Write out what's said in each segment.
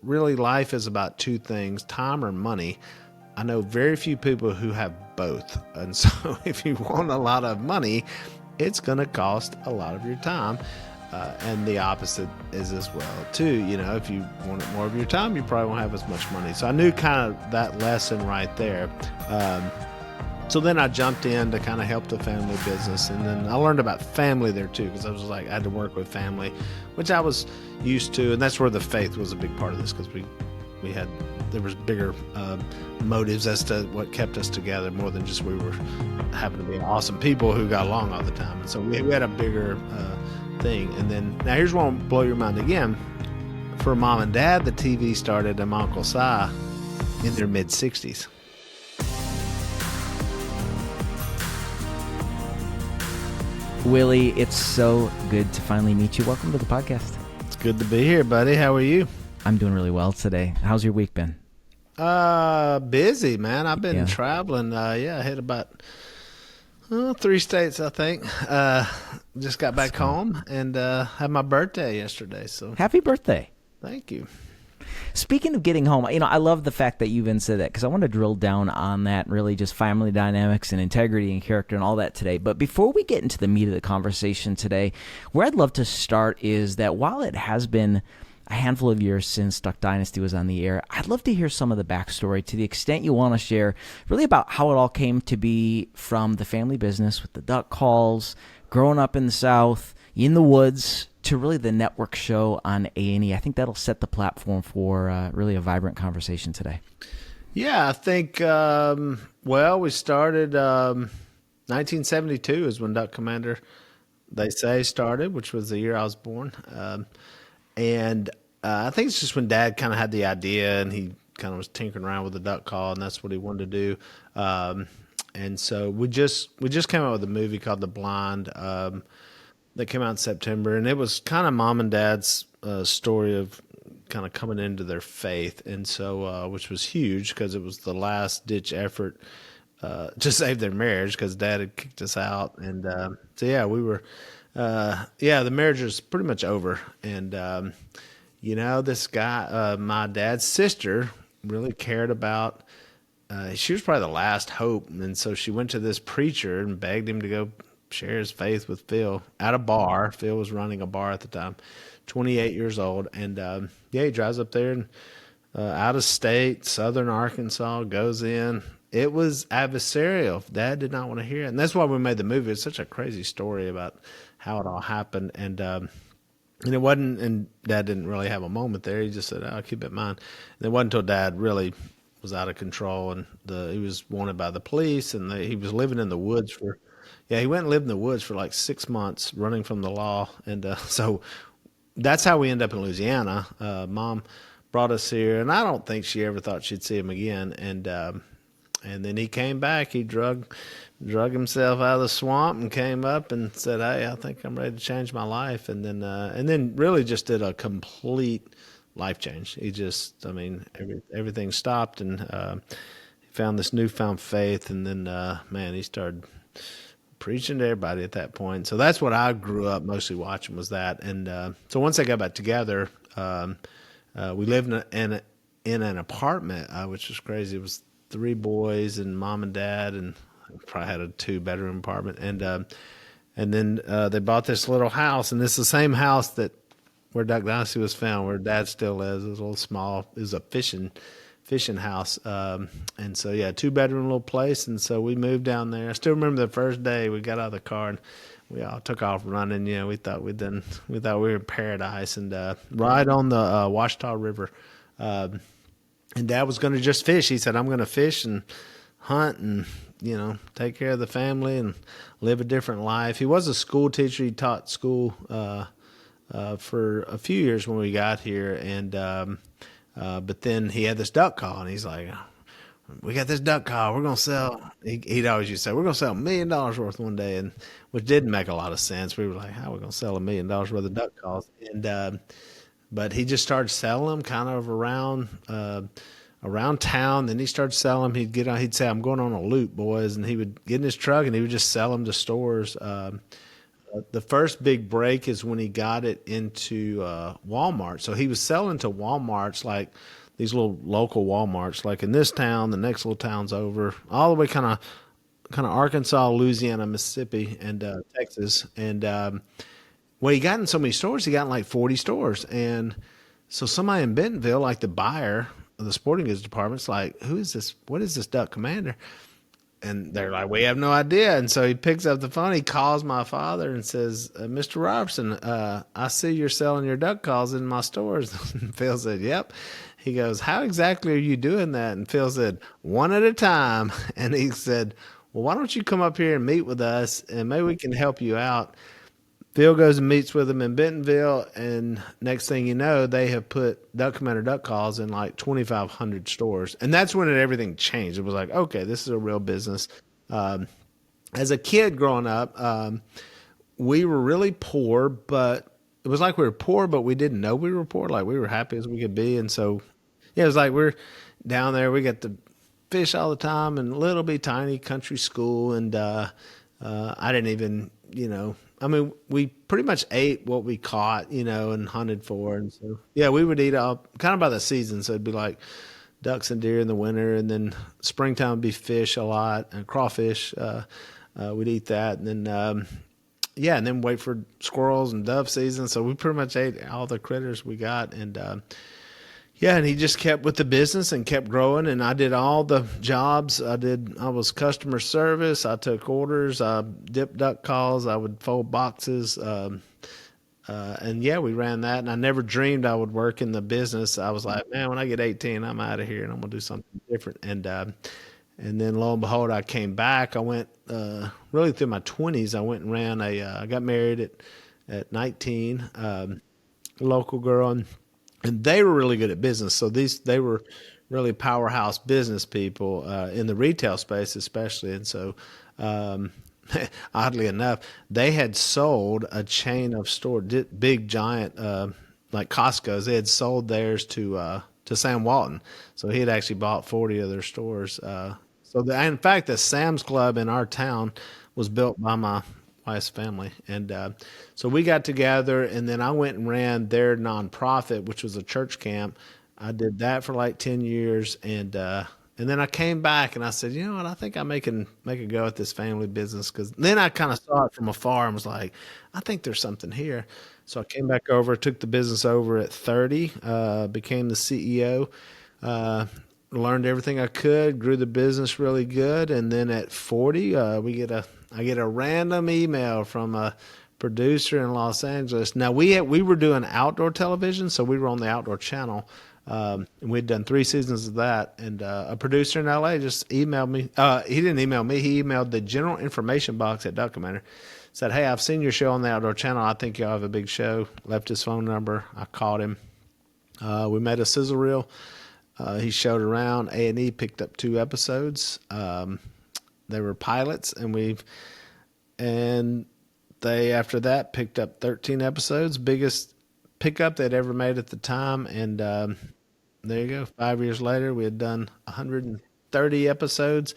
really life is about two things, time or money. I know very few people who have both. And so if you want a lot of money, it's going to cost a lot of your time. And the opposite is as well, too. If you want more of your time, you probably won't have as much money. So I knew kind of that lesson right there. So then I jumped in to kind of help the family business. And then I learned about family there, too, because I had to work with family, which I was used to. And that's where the faith was a big part of this, because there was bigger motives as to what kept us together more than just we were happened to be awesome people who got along all the time. And so we had a bigger thing. And then now here's one will blow your mind again. For Mom and Dad, the TV started in my Uncle Si in their mid-60s. Willie, it's so good to finally meet you. Welcome to the podcast. It's good to be here, buddy. How are you? I'm doing really well today. How's your week been? Busy, man. I've been traveling. I hit about 3 states, I think. Just got back home and had my birthday yesterday. So happy birthday! Thank you. Speaking of getting home, I love the fact that you even said that, because I want to drill down on that, really just family dynamics and integrity and character and all that today. But before we get into the meat of the conversation today, where I'd love to start is that while it has been a handful of years since Duck Dynasty was on the air, I'd love to hear some of the backstory, to the extent you want to share, really about how it all came to be, from the family business with the duck calls, growing up in the South, in the woods, to really the network show on A&E. I think that'll set the platform for really a vibrant conversation today. Yeah, I think, we started 1972 is when Duck Commander, they say, started, which was the year I was born. And I think it's just when Dad kind of had the idea, and he kind of was tinkering around with the duck call, and that's what he wanted to do. And so we just came out with a movie called The Blind that came out in September, and it was kind of Mom and Dad's story of kind of coming into their faith, and so which was huge because it was the last ditch effort to save their marriage, because Dad had kicked us out, and we were. The marriage was pretty much over. And, this guy, my dad's sister, really cared about, she was probably the last hope. And so she went to this preacher and begged him to go share his faith with Phil at a bar. Phil was running a bar at the time, 28 years old. And, he drives up there and out of state, southern Arkansas, goes in. It was adversarial. Dad did not want to hear it. And that's why we made the movie. It's such a crazy story about how it all happened. And it wasn't, and Dad didn't really have a moment there. He just said, I'll keep it in mind. And it wasn't until Dad really was out of control, and he was wanted by the police, and he was living in the woods he went and lived in the woods for like 6 months, running from the law. And so that's how we ended up in Louisiana. Mom brought us here, and I don't think she ever thought she'd see him again. And then he came back. He drug himself out of the swamp and came up and said, "Hey, I think I'm ready to change my life." And then really just did a complete life change. He just, everything stopped, and he found this newfound faith. And then, he started preaching to everybody at that point. So that's what I grew up mostly watching, was that. And so once they got back together, we lived in an apartment, which was crazy. It was 3 boys and Mom and Dad, and probably had a 2-bedroom apartment. And then they bought this little house, and it's the same house where Duck Dynasty was found, where Dad still lives. It was a little small. It was a fishing house. And so 2-bedroom little place. And so we moved down there. I still remember the first day we got out of the car and we all took off running. We thought we were in paradise, and right on the Washita River. And Dad was going to just fish. He said, I'm going to fish and hunt and, take care of the family and live a different life. He was a school teacher. He taught school for a few years when we got here. And but then he had this duck call, and he's like, we got this duck call. We're going to sell. He'd always used to say, we're going to sell $1 million worth one day, and which didn't make a lot of sense. We were like, how are we going to sell $1 million worth of duck calls? And but he just started selling them kind of around town. Then he started selling them. He'd say, I'm going on a loop, boys. And he would get in his truck, and he would just sell them to stores The first big break is when he got it into Walmart. So he was selling to Walmarts, like these little local Walmarts, like in this town, the next little town's over, all the way kind of Arkansas, Louisiana, Mississippi, and Texas. And well, he got in so many stores, he got in like 40 stores. And so somebody in Bentonville, like the buyer of the sporting goods department's like, who is this? What is this Duck Commander? And they're like, we have no idea. And so he picks up the phone. He calls my father and says, Mr. Robertson, I see you're selling your duck calls in my stores. And Phil said, yep. He goes, how exactly are you doing that? And Phil said, one at a time. And he said, well, why don't you come up here and meet with us and maybe we can help you out. Phil goes and meets with him in Bentonville, and next thing you know, they have put Duck Commander duck calls in like 2,500 stores. And that's when everything changed. It was like, okay, this is a real business. As a kid growing up, we were really poor, but it was like we were poor, but we didn't know we were poor. Like we were happy as we could be. And so, yeah, it was like we're down there. We got to fish all the time in a little bit tiny country school. And I didn't even, I mean, we pretty much ate what we caught, and hunted for. And so, yeah, we would eat up kind of by the season. So it'd be like ducks and deer in the winter. And then springtime would be fish a lot and crawfish. We'd eat that. And then, yeah, and then wait for squirrels and dove season. So we pretty much ate all the critters we got. And, yeah, and he just kept with the business and kept growing. And I did all the jobs. I was customer service. I took orders. I dipped duck calls. I would fold boxes. And yeah, we ran that. And I never dreamed I would work in the business. I was like, man, when I get 18, I'm out of here and I'm going to do something different. And then lo and behold, I came back. I went, really through my 20s, I went and ran I got married at 19, a local girl. And they were really good at business. So they were really powerhouse business people in the retail space, especially. And so, oddly enough, they had sold a chain of stores, big giant, like Costco's. They had sold theirs to Sam Walton. So he had actually bought 40 of their stores. In fact, the Sam's Club in our town was built by my wife's family. And so we got together, and then I went and ran their nonprofit, which was a church camp. I did that for like 10 years. And then I came back and I said, you know what, I think I can make a go at this family business. Because then I kind of saw it from afar and was like, I think there's something here. So I came back over, took the business over at 30, became the CEO, learned everything I could, grew the business really good. And then at 40, I get a random email from a producer in Los Angeles. Now we were doing outdoor television, so we were on the outdoor channel. And we'd done 3 seasons of that. And a producer in LA just emailed me. He didn't email me. He emailed the general information box at Duck Commander. Said, hey, I've seen your show on the outdoor channel. I think y'all have a big show. Left his phone number. I called him. We made a sizzle reel. He showed around. A&E picked up 2 episodes. They were pilots, and they after that picked up 13 episodes, biggest pickup they'd ever made at the time. And there you go. 5 years later, we had done 130 episodes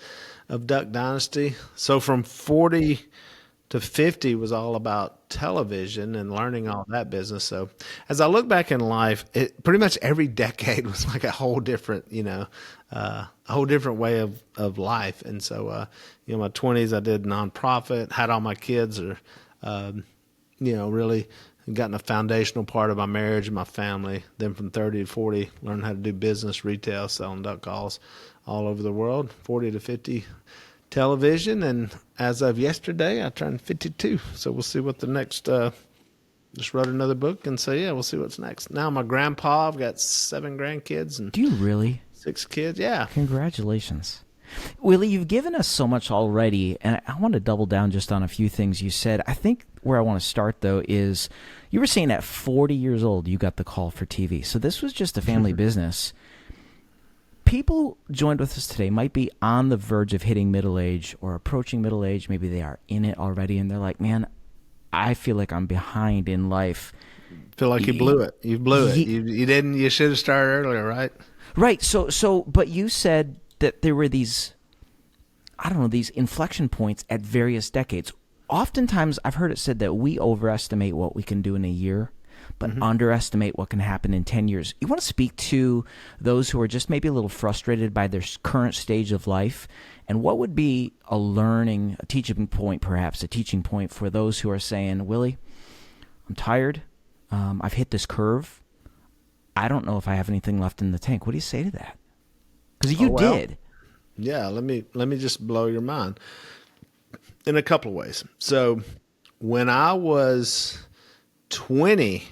of Duck Dynasty. So from 40 to 50 was all about television and learning all that business. So as I look back in life, pretty much every decade was like a whole different, a whole different way of life. And so, my 20s, I did nonprofit, had all my kids really gotten a foundational part of my marriage and my family. Then from 30 to 40, learned how to do business, retail, selling duck calls all over the world, 40 to 50 television. And as of yesterday, I turned 52. So we'll see what the next, just wrote another book, and so, yeah, we'll see what's next. Now I'm a grandpa. I've got 7 grandkids. And do you really? 6 kids, yeah. Congratulations. Willie, you've given us so much already, and I want to double down just on a few things you said. I think where I want to start, though, is you were saying at 40 years old you got the call for TV. So this was just a family business. People joined with us today might be on the verge of hitting middle age or approaching middle age. Maybe they are in it already, and they're like, man, I feel like I'm behind in life. Feel like you blew it. You blew it. You didn't. You should have started earlier, right? Right. So, but you said that there were these, I don't know, these inflection points at various decades. oftentimes I've heard it said that we overestimate what we can do in a year, but underestimate what can happen in 10 years. You want to speak to those who are just maybe a little frustrated by their current stage of life, and what would be a teaching point, perhaps a teaching point for those who are saying, Willie, I'm tired. I've hit this curve. I don't know if I have anything left in the tank. What do you say to that? Because you did. Yeah, let me just blow your mind in a couple of ways. So when I was 20,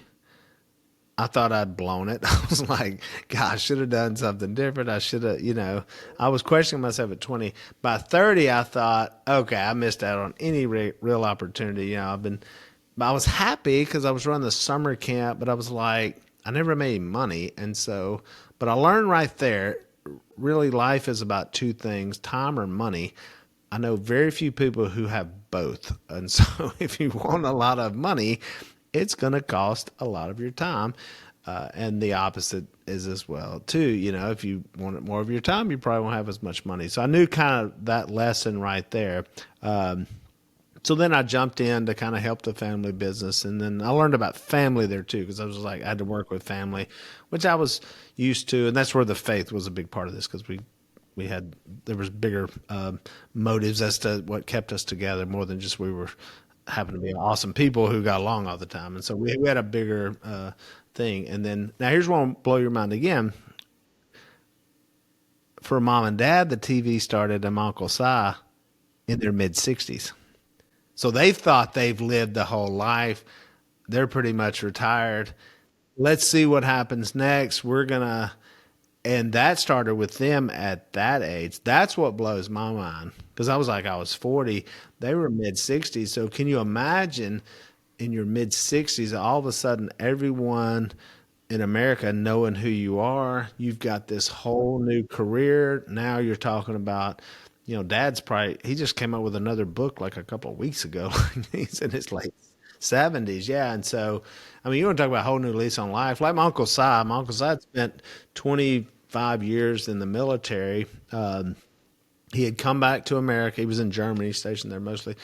I thought I'd blown it. I was like, God, I should have done something different. I should have, I was questioning myself at 20. By 30, I thought, okay, I missed out on any real opportunity. But I was happy because I was running the summer camp, but I was like, I never made money. And so, but I learned right there, really life is about two things, time or money. I know very few people who have both. And so if you want a lot of money, it's going to cost a lot of your time. And the opposite is as well, too. If you want more of your time, you probably won't have as much money. So I knew kind of that lesson right there. So then I jumped in to kind of help the family business. And then I learned about family there, too, because I was like, I had to work with family, which I was used to. And that's where the faith was a big part of this, because there was bigger motives as to what kept us together more than just we were happened to be awesome people who got along all the time. And so we had a bigger thing. And then now here's one will blow your mind again. For mom and dad, the TV started in my Uncle Si in their mid-60s. So they thought they've lived the whole life. They're pretty much retired. Let's see what happens next. And that started with them at that age. That's what blows my mind. Because I was 40. They were mid-60s. So can you imagine in your mid-60s, all of a sudden everyone in America knowing who you are, you've got this whole new career. Now you're talking about, Dad's he just came out with another book like a couple of weeks ago. He's in his late 70s. Yeah. And so, you want to talk about a whole new lease on life. Like my Uncle Si had spent 25 years in the military. He had come back to America. He was in Germany, stationed there mostly.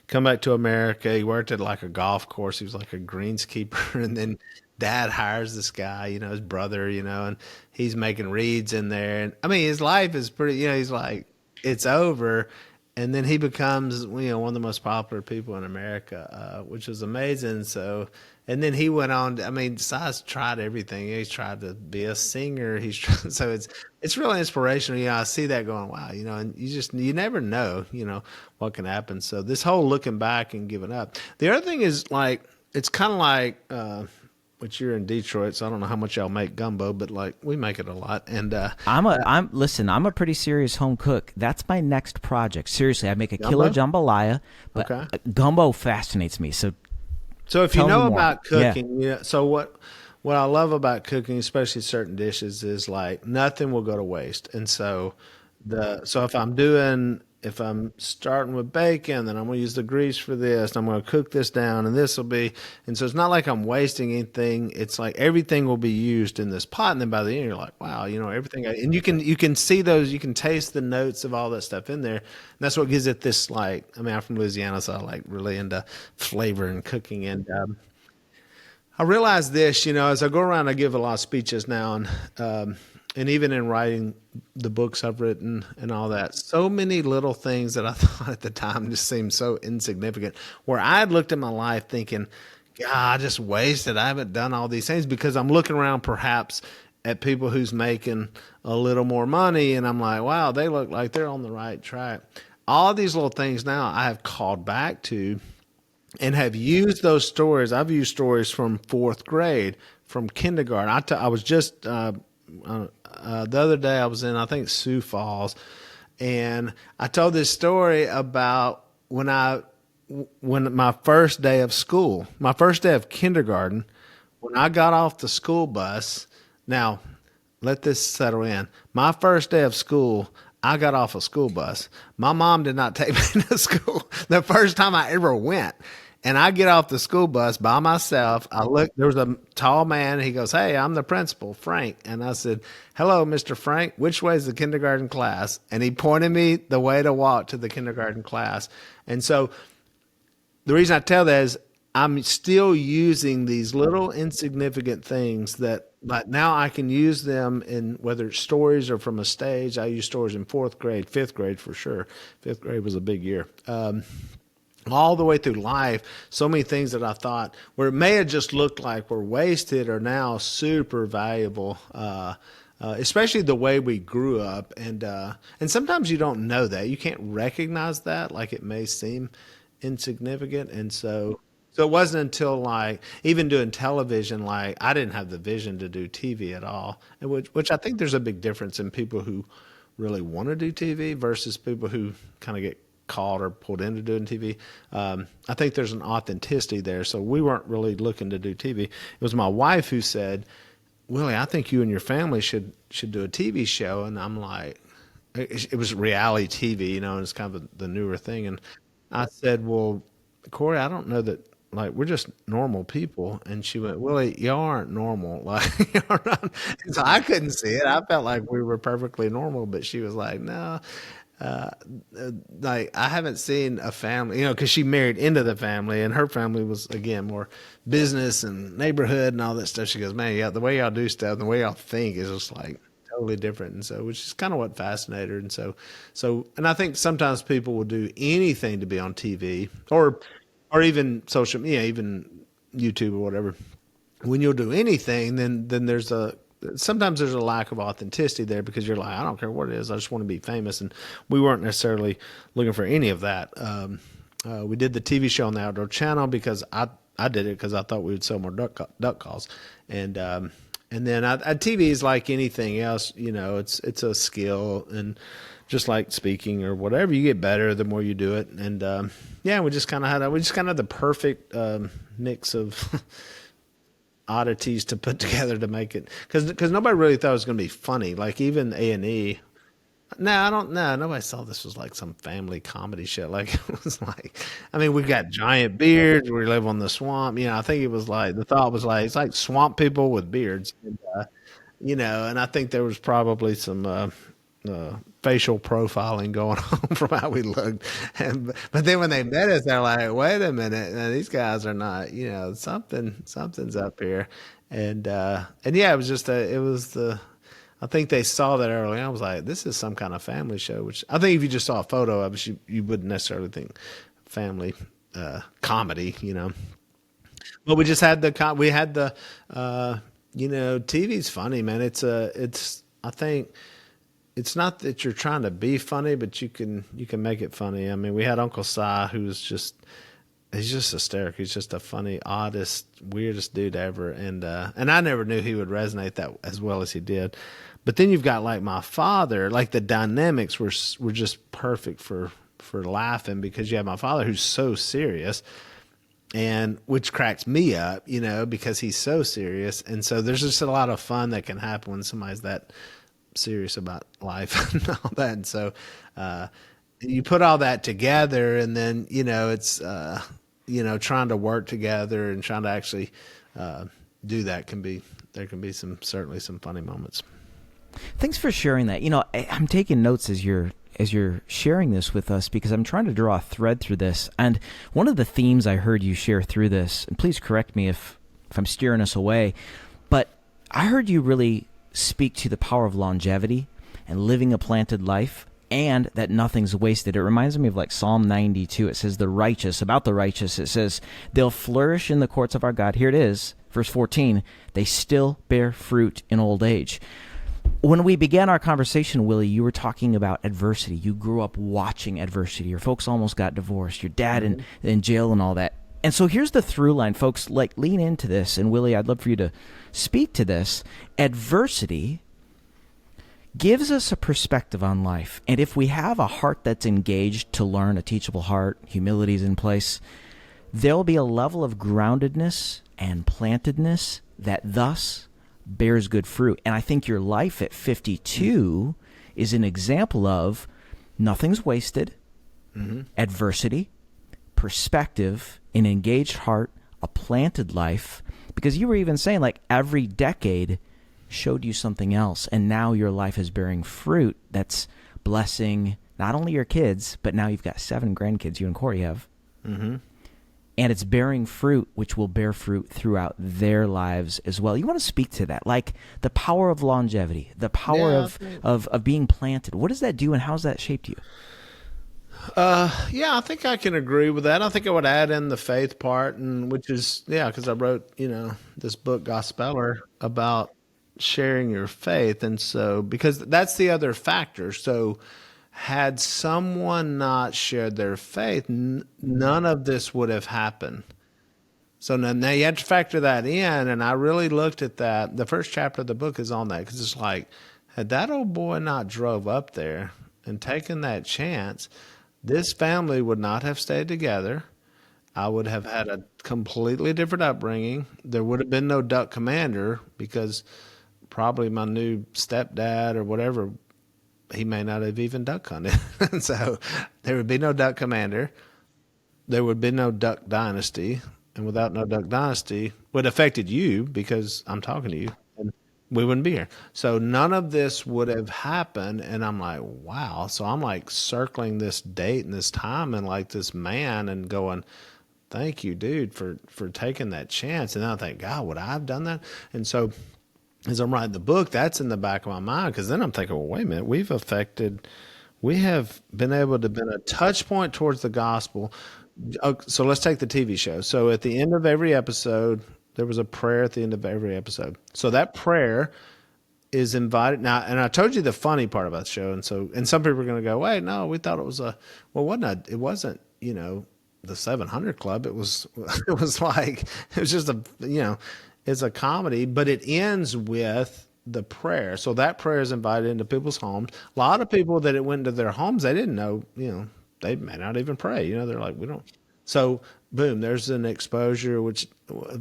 Come back to America. He worked at like a golf course. He was like a greenskeeper. And then Dad hires this guy, his brother, and he's making reads in there. And his life is pretty, he's like, it's over. And then he becomes, one of the most popular people in America, which was amazing. So, and then he went on. Si's tried everything. He's tried to be a singer. So it's really inspirational. I see that going, wow, and you never know, what can happen. So this whole looking back and giving up. The other thing is like, it's kind of like, which you're in Detroit, so I don't know how much y'all make gumbo, but like we make it a lot. And I'm a pretty serious home cook. That's my next project. Seriously, I make a gumbo? killer jambalaya, but Okay. Gumbo fascinates me. So if you tell me know more. about cooking, so what I love about cooking, especially certain dishes, is like nothing will go to waste. And so if I'm starting with bacon, then I'm going to use the grease for this, and I'm going to cook this down, and this will be, and so it's not like I'm wasting anything. It's like everything will be used in this pot, and then by the end you're like, wow, everything. And you can see those, you can taste the notes of all that stuff in there, and that's what gives it this like. I'm from Louisiana, so I like really into flavor and cooking, and I realize this, as I go around, I give a lot of speeches now, and even in writing the books I've written and all that, so many little things that I thought at the time just seemed so insignificant, where I had looked at my life thinking, God, I just wasted. I haven't done all these things because I'm looking around perhaps at people who's making a little more money, and I'm like, wow, they look like they're on the right track. All these little things now I have called back to and have used those stories. I've used stories from fourth grade, from kindergarten. I was just the other day I was in, I think, Sioux Falls, and I told this story about when my first day of school, my first day of kindergarten, when I got off the school bus. Now, let this settle in. My first day of school, I got off a school bus. My mom did not take me to school the first time I ever went. And I get off the school bus by myself. I look, there was a tall man. He goes, "Hey, I'm the principal, Frank." And I said, "Hello, Mr. Frank. Which way is the kindergarten class?" And he pointed me the way to walk to the kindergarten class. And so the reason I tell that is I'm still using these little insignificant things that like now I can use them in whether it's stories or from a stage. I use stories in fourth grade, fifth grade for sure. Fifth grade was a big year. All the way through life, so many things that I thought where it may have just looked like were wasted are now super valuable. Especially the way we grew up, and sometimes you don't know that you can't recognize that, like it may seem insignificant, and so it wasn't until like even doing television, like I didn't have the vision to do TV at all, and which I think there's a big difference in people who really want to do TV versus people who kind of get called or pulled into doing TV. I think there's an authenticity there. So we weren't really looking to do TV. It was my wife who said, Willie, I think you and your family should do a TV show. And I'm like, it was reality TV, and it's kind of the newer thing. And I said, well, Corey, I don't know that, like, we're just normal people. And she went, Willie, y'all aren't normal. Like, y'all not. So I couldn't see it. I felt like we were perfectly normal, but she was like, no. uh, like I haven't seen a family, because she married into the family, and her family was again more business and neighborhood and all that stuff. She goes, man, yeah, the way y'all do stuff, the way y'all think is just like totally different, and so which is kind of what fascinated her. And and I think sometimes people will do anything to be on TV or even social media, even YouTube or whatever. When you'll do anything, then sometimes there's a lack of authenticity there because you're like, I don't care what it is, I just want to be famous. And we weren't necessarily looking for any of that. We did the TV show on the Outdoor Channel because I did it because I thought we would sell more duck calls. And then TV is like anything else, it's a skill, and just like speaking or whatever, you get better the more you do it. And we just kind of had the perfect mix of oddities to put together to make it, because nobody really thought it was going to be funny. Like even A&E. No, I don't know. Nobody saw this was like some family comedy shit. Like it was like, I mean, we got giant beards. We live on the swamp. I think it was like the thought was like it's like swamp people with beards. And I think there was probably some facial profiling going on from how we looked. But then when they met us, they're like, wait a minute, now, these guys are not, something's up here. And yeah, it was just I think they saw that early. I was like, this is some kind of family show, which I think if you just saw a photo of it, you wouldn't necessarily think family comedy, But we just had TV's funny, man. I think it's not that you're trying to be funny, but you can make it funny. I mean, we had Uncle Si, he's just hysterical. He's just a funny, oddest, weirdest dude ever. And I never knew he would resonate that as well as he did. But then you've got like my father, like the dynamics were just perfect for laughing, because you have my father who's so serious, and which cracks me up, because he's so serious. And so there's just a lot of fun that can happen when somebody's that serious about life and all that. And so you put all that together, and then it's trying to work together and trying to actually do that there can be certainly some funny moments. Thanks for sharing that. I'm taking notes as you're sharing this with us, because I'm trying to draw a thread through this. And one of the themes I heard you share through this, and please correct me if I'm steering us away, but I heard you really speak to the power of longevity and living a planted life, and that nothing's wasted. It reminds me of like Psalm 92. It says about the righteous, it says, they'll flourish in the courts of our God. Here it is, verse 14, they still bear fruit in old age. When we began our conversation, Willie, you were talking about adversity. You grew up watching adversity. Your folks almost got divorced. Your dad in jail and all that. And so here's the through line, folks. Like, lean into this. And Willie, I'd love for you to speak to this. Adversity gives us a perspective on life. And if we have a heart that's engaged to learn, a teachable heart, humility is in place, there'll be a level of groundedness and plantedness that thus bears good fruit. And I think your life at 52 is an example of nothing's wasted, adversity, perspective, an engaged heart, a planted life. Because you were even saying like every decade showed you something else, and now your life is bearing fruit that's blessing not only your kids, but now you've got 7 grandkids, you and Corey have. and it's bearing fruit, which will bear fruit throughout their lives as well. You want to speak to that, like the power of longevity, the power Yeah, I of think, of being planted. What does that do, and how's that shaped you? yeah, I think I can agree with that. I think I would add in the faith part, and which is, yeah, because I wrote, this book, Gospeller, about sharing your faith. And so, because that's the other factor. So, had someone not shared their faith, none of this would have happened. So now you have to factor that in. And I really looked at that. The first chapter of the book is on that because it's like, had that old boy not drove up there and taken that chance, this family would not have stayed together. I would have had a completely different upbringing. There would have been no duck commander because probably my new stepdad or whatever, he may not have even duck hunted. So there would be no duck commander. There would be no duck dynasty. And without no duck dynasty, would affected you because I'm talking to you. And we wouldn't be here. So none of this would have happened. And I'm like, wow. So I'm like circling this date and this time and like this man and going, thank you, dude, for taking that chance. And then I think, God, would I have done that? And so as I'm writing the book, that's in the back of my mind because then I'm thinking, well, wait a minute, we have been able to been a touch point towards the gospel. So let's take the TV show. So at the end of every episode, there was a prayer at the end of every episode. So that prayer is invited now. And I told you the funny part about the show. And some people are going to go, wait, no, we thought it was it wasn't, the 700 Club. It was, it was like, it was just it's a comedy, but it ends with the prayer. So that prayer is invited into people's homes. A lot of people that it went into their homes, they didn't know, they may not even pray. They're like, we don't. So boom, there's an exposure, which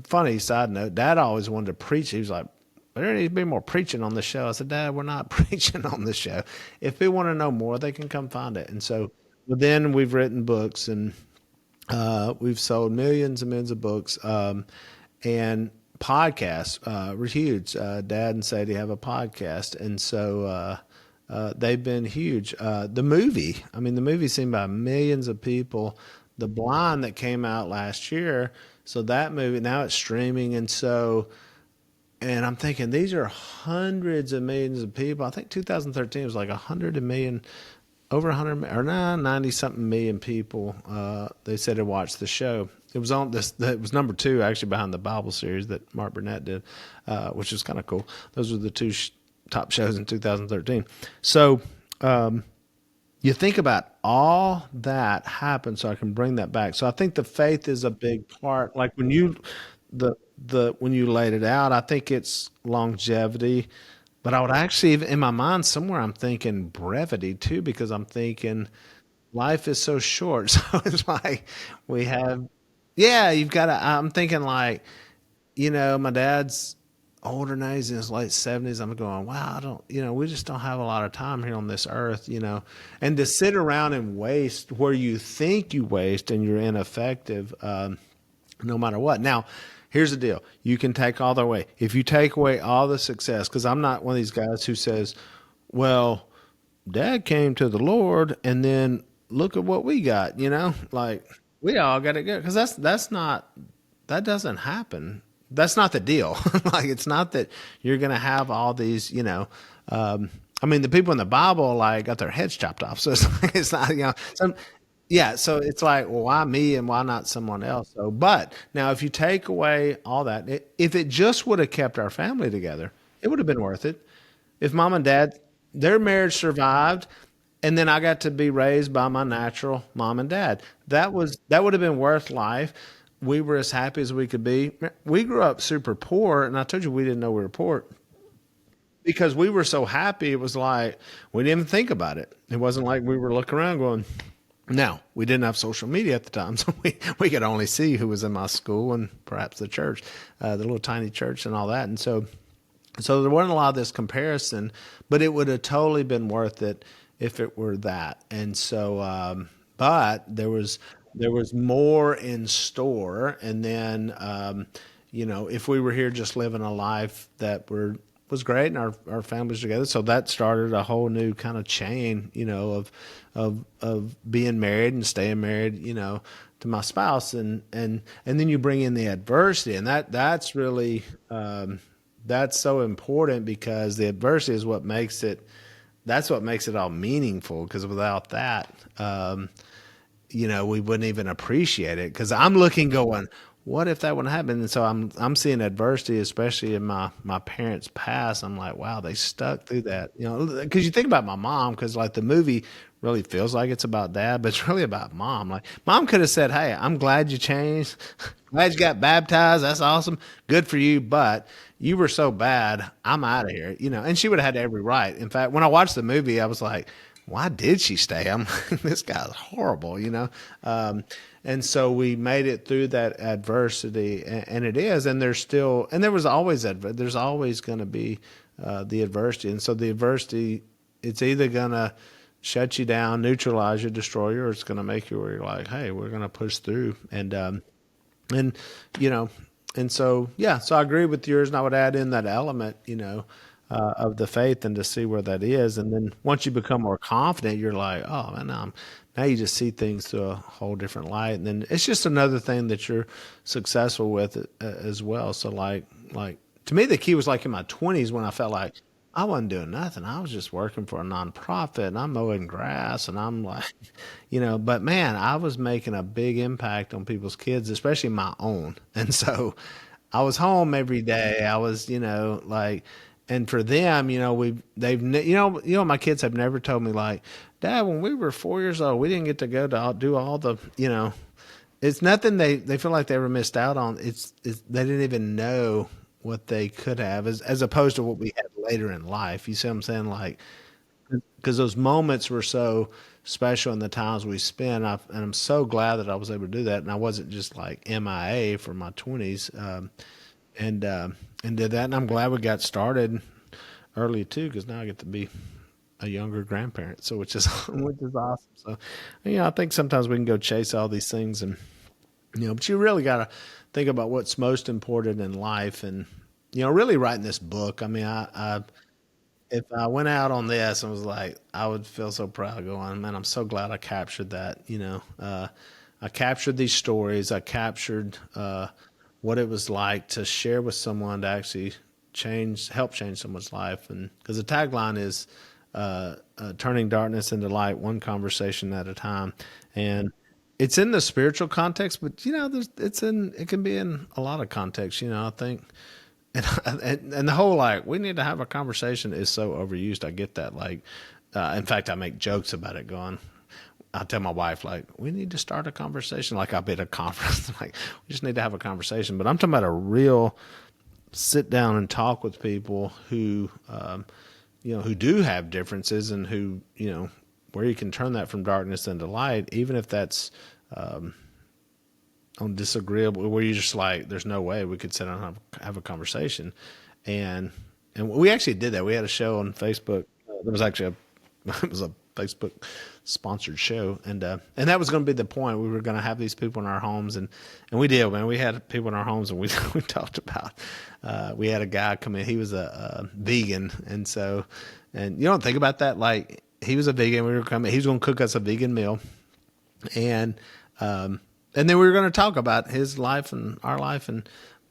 funny side note, Dad always wanted to preach. He was like, there needs to be more preaching on the show. I said, Dad, we're not preaching on the show. If people want to know more, they can come find it. And so then we've written books and we've sold millions and millions of books. And podcasts were huge. Dad and Sadie have a podcast. And so they've been huge. The movie's seen by millions of people. The Blind that came out last year, so that movie, now it's streaming. And I'm thinking these are hundreds of millions of people. I think 2013 was like 100 million, over 100 or 90 something million people. They said had watched the show. It was on this. It was number 2 actually behind the Bible series that Mark Burnett did, which was kind of cool. Those were the two top shows in 2013. So you think about all that happened. So I can bring that back. So I think the faith is a big part. Like when when you laid it out, I think it's longevity. But I would actually, in my mind somewhere, I'm thinking brevity too, because I'm thinking life is so short. So it's like we have, yeah, you've got to, I'm thinking like, my dad's older now, he's in his late 70s. I'm going, wow, I don't, we just don't have a lot of time here on this earth, and to sit around and waste where you think you waste and you're ineffective, no matter what. Now, here's the deal. You can take all the way. If you take away all the success, because I'm not one of these guys who says, well, Dad came to the Lord and then look at what we got, like we all got it good. Because that doesn't happen. That's not the deal. Like it's not that you're going to have all these, the people in the Bible like got their heads chopped off. So it's not, yeah, so it's like, well, why me and why not someone else? So, but now if you take away all that, if it just would have kept our family together, it would have been worth it. If mom and dad, their marriage survived, and then I got to be raised by my natural mom and dad, that would have been worth life. We were as happy as we could be. We grew up super poor, and I told you we didn't know we were poor because we were so happy. It was like we didn't even think about it. It wasn't like we were looking around going, now, we didn't have social media at the time, so we could only see who was in my school and perhaps the church, the little tiny church and all that. And so there wasn't a lot of this comparison, but it would have totally been worth it if it were that. And so, but there was more in store. And then, if we were here just living a life that was great and our families together. So that started a whole new kind of chain, of being married and staying married, to my spouse, and then you bring in the adversity, and that's really that's so important, because the adversity is what makes it, that's what makes it all meaningful, because without that, we wouldn't even appreciate it. Because I'm looking, going, what if that wouldn't happen? And so I'm seeing adversity, especially in my parents' past. I'm like, wow, they stuck through that. Because you think about my mom, because like the movie really feels like it's about dad, but it's really about mom. Like mom could have said, hey, I'm glad you changed, glad you got baptized. That's awesome, good for you. But you were so bad, I'm out of here. And she would have had every right. In fact, when I watched the movie, I was like, why did she stay? I'm like, this guy's horrible. And so we made it through that adversity, and it is, and there's still, and there was always there's always going to be the adversity, and so the adversity, it's either going to shut you down, neutralize you, destroy you, or it's going to make you where you're like, hey, we're going to push through, and you know, and so yeah, so I agree with yours, and I would add in that element, of the faith, and to see where that is, and then once you become more confident, you're like, oh man, now you just see things through a whole different light, and then it's just another thing that you're successful with as well. So like to me, the key was like in my 20s when I felt like I wasn't doing nothing. I was just working for a nonprofit, and I'm mowing grass, and I'm like, but man, I was making a big impact on people's kids, especially my own. And so I was home every day. I was, like, and for them, my kids have never told me like, Dad, when we were 4 years old, we didn't get to go to do all the, it's nothing they feel like they ever missed out on. It's they didn't even know what they could have, as opposed to what we had later in life. You see what I'm saying? Like, because those moments were so special in the times we spent. And I'm so glad that I was able to do that. And I wasn't just like MIA for my 20s, and did that. And I'm glad we got started early too, because now I get to be a younger grandparent. So which is awesome. So, I think sometimes we can go chase all these things, and but you really got to think about what's most important in life, and really writing this book. I mean, I if I went out on this and was like, I would feel so proud going, man, I'm so glad I captured that. I captured these stories. I captured what it was like to share with someone, to actually help change someone's life. And because the tagline is turning darkness into light, one conversation at a time. And it's in the spiritual context, but it can be in a lot of contexts. I think, and the whole like we need to have a conversation is so overused. I get that. Like, in fact, I make jokes about it. I tell my wife like we need to start a conversation. Like I'll be at a conference, like we just need to have a conversation. But I'm talking about a real sit down and talk with people who, who do have differences, and who, where you can turn that from darkness into light, even if that's on disagreeable, where you're just like, there's no way we could sit down and have a conversation. And we actually did that. We had a show on Facebook. There was actually it was a Facebook sponsored show, and that was going to be the point. We were going to have these people in our homes, and we did, man. We had people in our homes, and we talked about. We had a guy come in. He was a vegan, and you don't think about that. Like he was a vegan. We were coming. He was going to cook us a vegan meal, and then we were going to talk about his life and our life,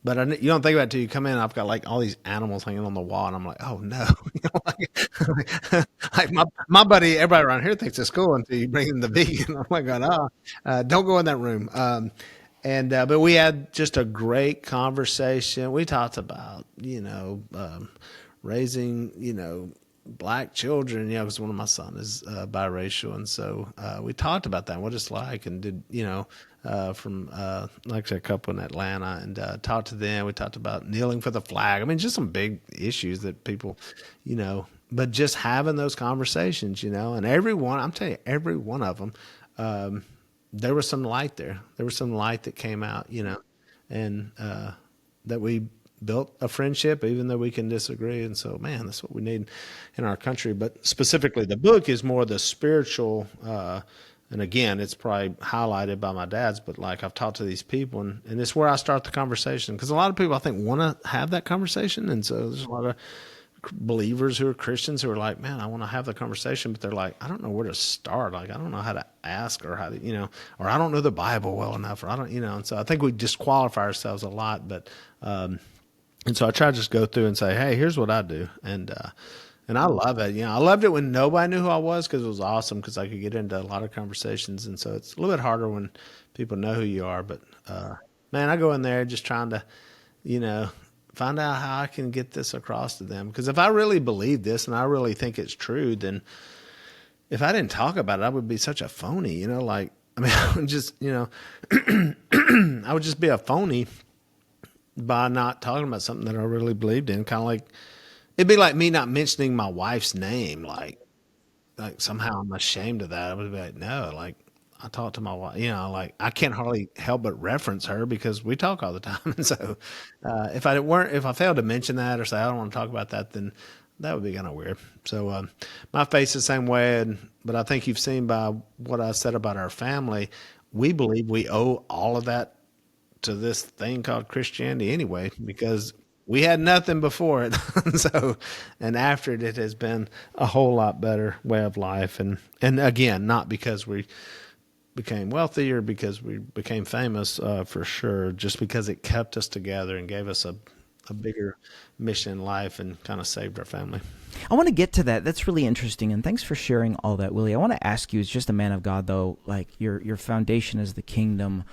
but you don't think about it till you come in. I've got like all these animals hanging on the wall, and I'm like, oh no, like my buddy, everybody around here thinks it's cool until you bring in the vegan. I'm like, don't go in that room. But we had just a great conversation. We talked about raising black children, because one of my sons is biracial, and so we talked about that, and what it's like, and did from like I said, a couple in Atlanta, and talked to them. We talked about kneeling for the flag. I mean, just some big issues that people, but just having those conversations, and I'm telling you, every one of them, there was some light there. There was some light that came out, and that we built a friendship, even though we can disagree. And so, man, that's what we need in our country. But specifically, the book is more the spiritual. And again, it's probably highlighted by my dad's, but like I've talked to these people, and it's where I start the conversation. Because a lot of people, I think, want to have that conversation. And so there's a lot of believers who are Christians who are like, man, I want to have the conversation, but they're like, I don't know where to start. Like, I don't know how to ask or how to, or I don't know the Bible well enough, or I don't, and so I think we disqualify ourselves a lot. But, and so I try to just go through and say, hey, here's what I do. And I love it. I loved it when nobody knew who I was because it was awesome because I could get into a lot of conversations. And so it's a little bit harder when people know who you are. But, man, I go in there just trying to, you know, find out how I can get this across to them. Because if I really believe this and I really think it's true, then if I didn't talk about it, I would be such a phony, like, I mean, I would just, I would just be a phony by not talking about something that I really believed in. Kind of like, it'd be like me not mentioning my wife's name. Like somehow I'm ashamed of that. I would be like, no, like I talk to my wife, like I can't hardly help but reference her because we talk all the time. And so, if I failed to mention that or say I don't want to talk about that, then that would be kind of weird. So, my faith's the same way. But I think you've seen by what I said about our family, we believe we owe all of that to this thing called Christianity anyway, because we had nothing before it. So, and after it, it has been a whole lot better way of life. And again, not because we became wealthy or because we became famous, for sure, just because it kept us together and gave us a bigger mission in life and kind of saved our family. I want to get to that. That's really interesting. And thanks for sharing all that, Willie. I want to ask you, as just a man of God, though, like your foundation is the kingdom.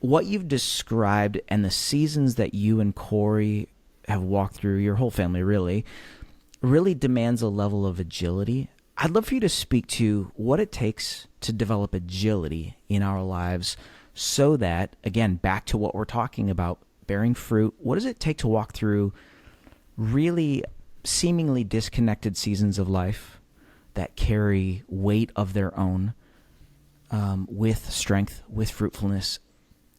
What you've described and the seasons that you and Corey have walked through, your whole family really demands a level of agility. I'd love for you to speak to what it takes to develop agility in our lives so that, again, back to what we're talking about, bearing fruit, what does it take to walk through really seemingly disconnected seasons of life that carry weight of their own, with strength, with fruitfulness?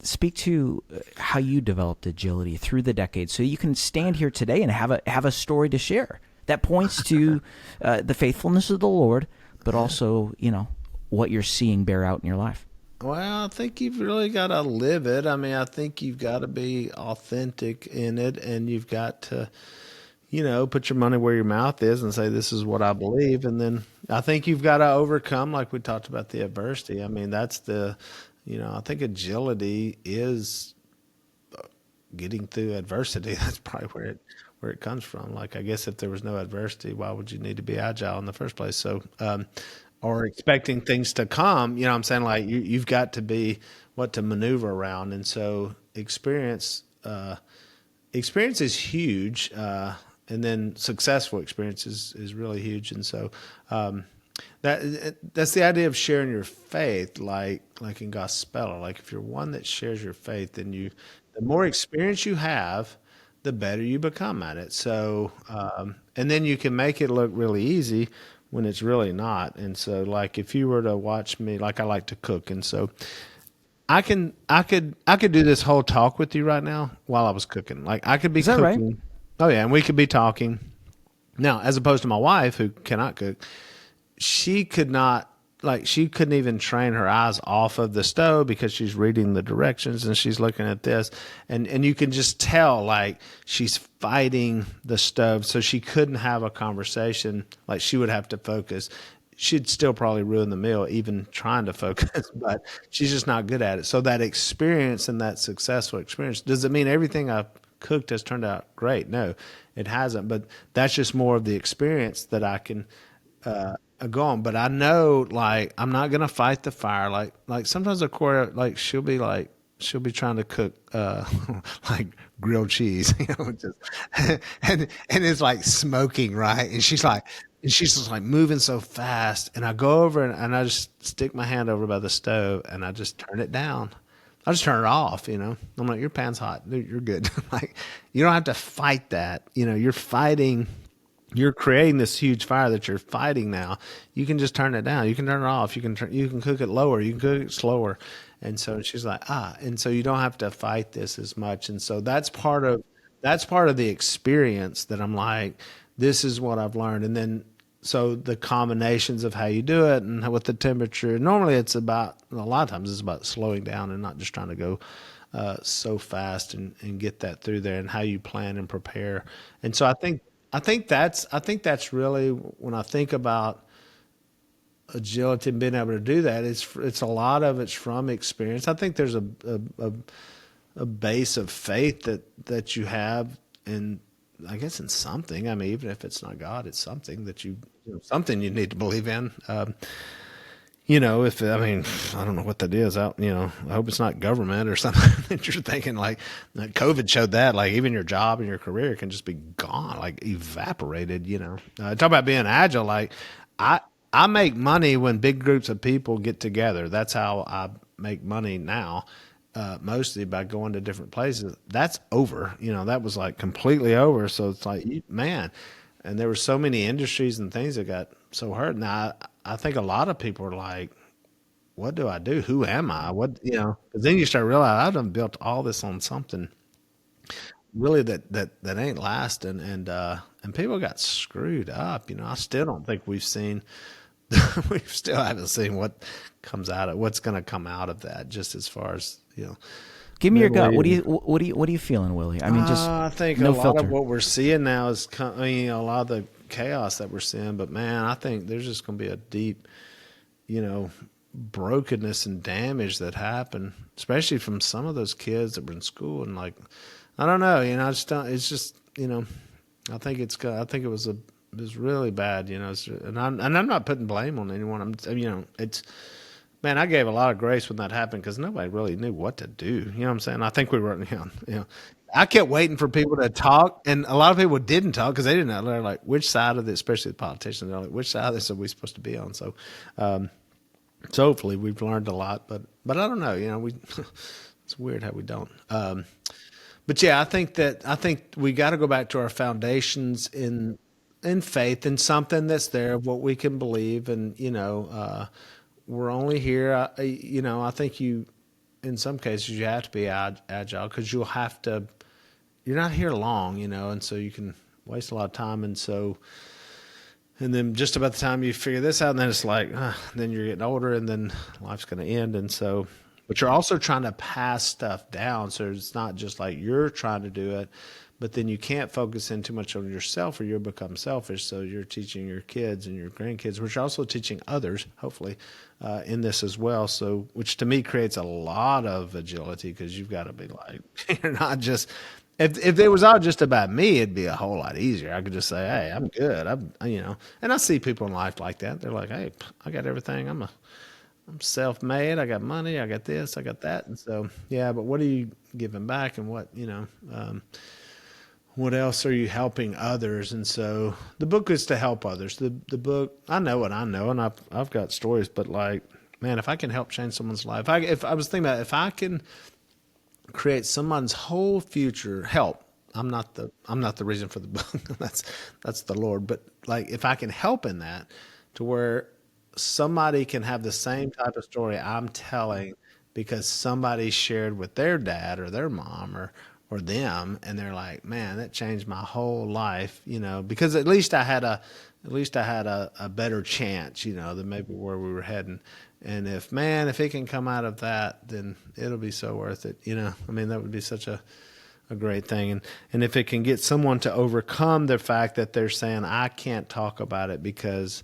Speak to how you developed agility through the decades so you can stand here today and have a story to share that points to the faithfulness of the Lord, but also, what you're seeing bear out in your life. Well, I think you've really got to live it. I mean, I think you've got to be authentic in it, and you've got to, put your money where your mouth is and say, this is what I believe. And then I think you've got to overcome, like we talked about, the adversity. I mean, that's I think agility is getting through adversity. That's probably where it comes from. Like, I guess if there was no adversity, why would you need to be agile in the first place? So, or expecting things to come, I'm saying, like, you've got to be what to maneuver around. And so experience is huge. And then successful experience is really huge. And so, that's the idea of sharing your faith, like in gospel. Like, if you're one that shares your faith, then the more experience you have, the better you become at it. So, and then you can make it look really easy when it's really not. And so, like, if you were to watch me, like, I like to cook, and so I could do this whole talk with you right now while I was cooking. Like, I could be cooking. Right? Oh yeah, and we could be talking. Now, as opposed to my wife, who cannot cook, she couldn't even train her eyes off of the stove because she's reading the directions and she's looking at this. And you can just tell, like, she's fighting the stove. So she couldn't have a conversation. Like, she would have to focus. She'd still probably ruin the meal even trying to focus, but she's just not good at it. So that experience and that successful experience, does it mean everything I've cooked has turned out great? No, it hasn't. But that's just more of the experience that I can, go on. But I know, like, I'm not gonna fight the fire. Like sometimes Cora, like, she'll be trying to cook like grilled cheese, and it's like smoking, right? And she's just like moving so fast, and I go over and I just stick my hand over by the stove and I just turn it down. I just turn it off, I'm like, your pan's hot, dude, you're good. Like, you don't have to fight that. You're creating this huge fire that you're fighting now. You can just turn it down. You can turn it off. You can cook it lower. You can cook it slower. And so she's like, and so you don't have to fight this as much. And so that's part of the experience that I'm like, this is what I've learned. And then, so the combinations of how you do it and with the temperature, normally a lot of times it's about slowing down and not just trying to go so fast and get that through there, and how you plan and prepare. And so I think I think that's really when I think about agility and being able to do that. It's a lot of it's from experience. I think there's a base of faith that you have in, I guess, in something. I mean, even if it's not God, it's something that something you need to believe in. If I mean, I don't know what that is. I hope it's not government or something that you're thinking like COVID showed that. Like even your job and your career can just be gone, like evaporated. Talk about being agile. Like I I make money when big groups of people get together. That's how I make money now. Mostly by going to different places. That's over. That was like completely over. So it's like, man, and there were so many industries and things that got so hurt. Now, I think a lot of people are like, what do I do? Who am I? Because then you start realizing I've done built all this on something really that ain't lasting. And people got screwed up. I still don't think we've seen, we still haven't seen what's going to come out of that, just as far as, Give me your gut. Middle East. What are you feeling, Willie? I mean, just I think no a lot filter. of what we're seeing now is, a lot of the chaos that we're seeing. But man, I think there's just going to be a deep, brokenness and damage that happened, especially from some of those kids that were in school. And like, I don't know, I just don't. It's just, I think I think it was really bad, and I'm not putting blame on anyone. It's. Man, I gave a lot of grace when that happened because nobody really knew what to do. You know what I'm saying? I think we were, I kept waiting for people to talk, and a lot of people didn't talk because they didn't know. They're like, which side of this, especially the politicians, they're like, which side of this are we supposed to be on? So hopefully we've learned a lot, but I don't know. It's weird how we don't. But yeah, I think we got to go back to our foundations in faith and something that's there of what we can believe, and we're only here. I think in some cases, you have to be agile because you're not here long, and so you can waste a lot of time. And then just about the time you figure this out, and then it's like, then you're getting older and then life's going to end. And so, but you're also trying to pass stuff down. So it's not just like you're trying to do it, but then you can't focus in too much on yourself or you'll become selfish. So you're teaching your kids and your grandkids, which are also teaching others, hopefully, in this as well. So, which to me creates a lot of agility because you've got to be like, you're not just, if it was all just about me, it'd be a whole lot easier. I could just say, hey, I'm good. And I see people in life like that. They're like, hey, I got everything. I'm self-made. I got money. I got this. I got that. And so, yeah, but what are you giving back and what else are you helping others? And so the book is to help others. The book, I know what I know, and I've got stories, but like, man, if I can help change someone's life, if I was thinking about if I can create someone's whole future, help. I'm not the reason for the book. That's the Lord. But like, if I can help in that to where somebody can have the same type of story I'm telling because somebody shared with their dad or their mom or them, and they're like, man, that changed my whole life, because at least I had a better chance, than maybe where we were heading. And if it can come out of that, then it'll be so worth it. I mean, that would be such a great thing. And if it can get someone to overcome the fact that they're saying, I can't talk about it because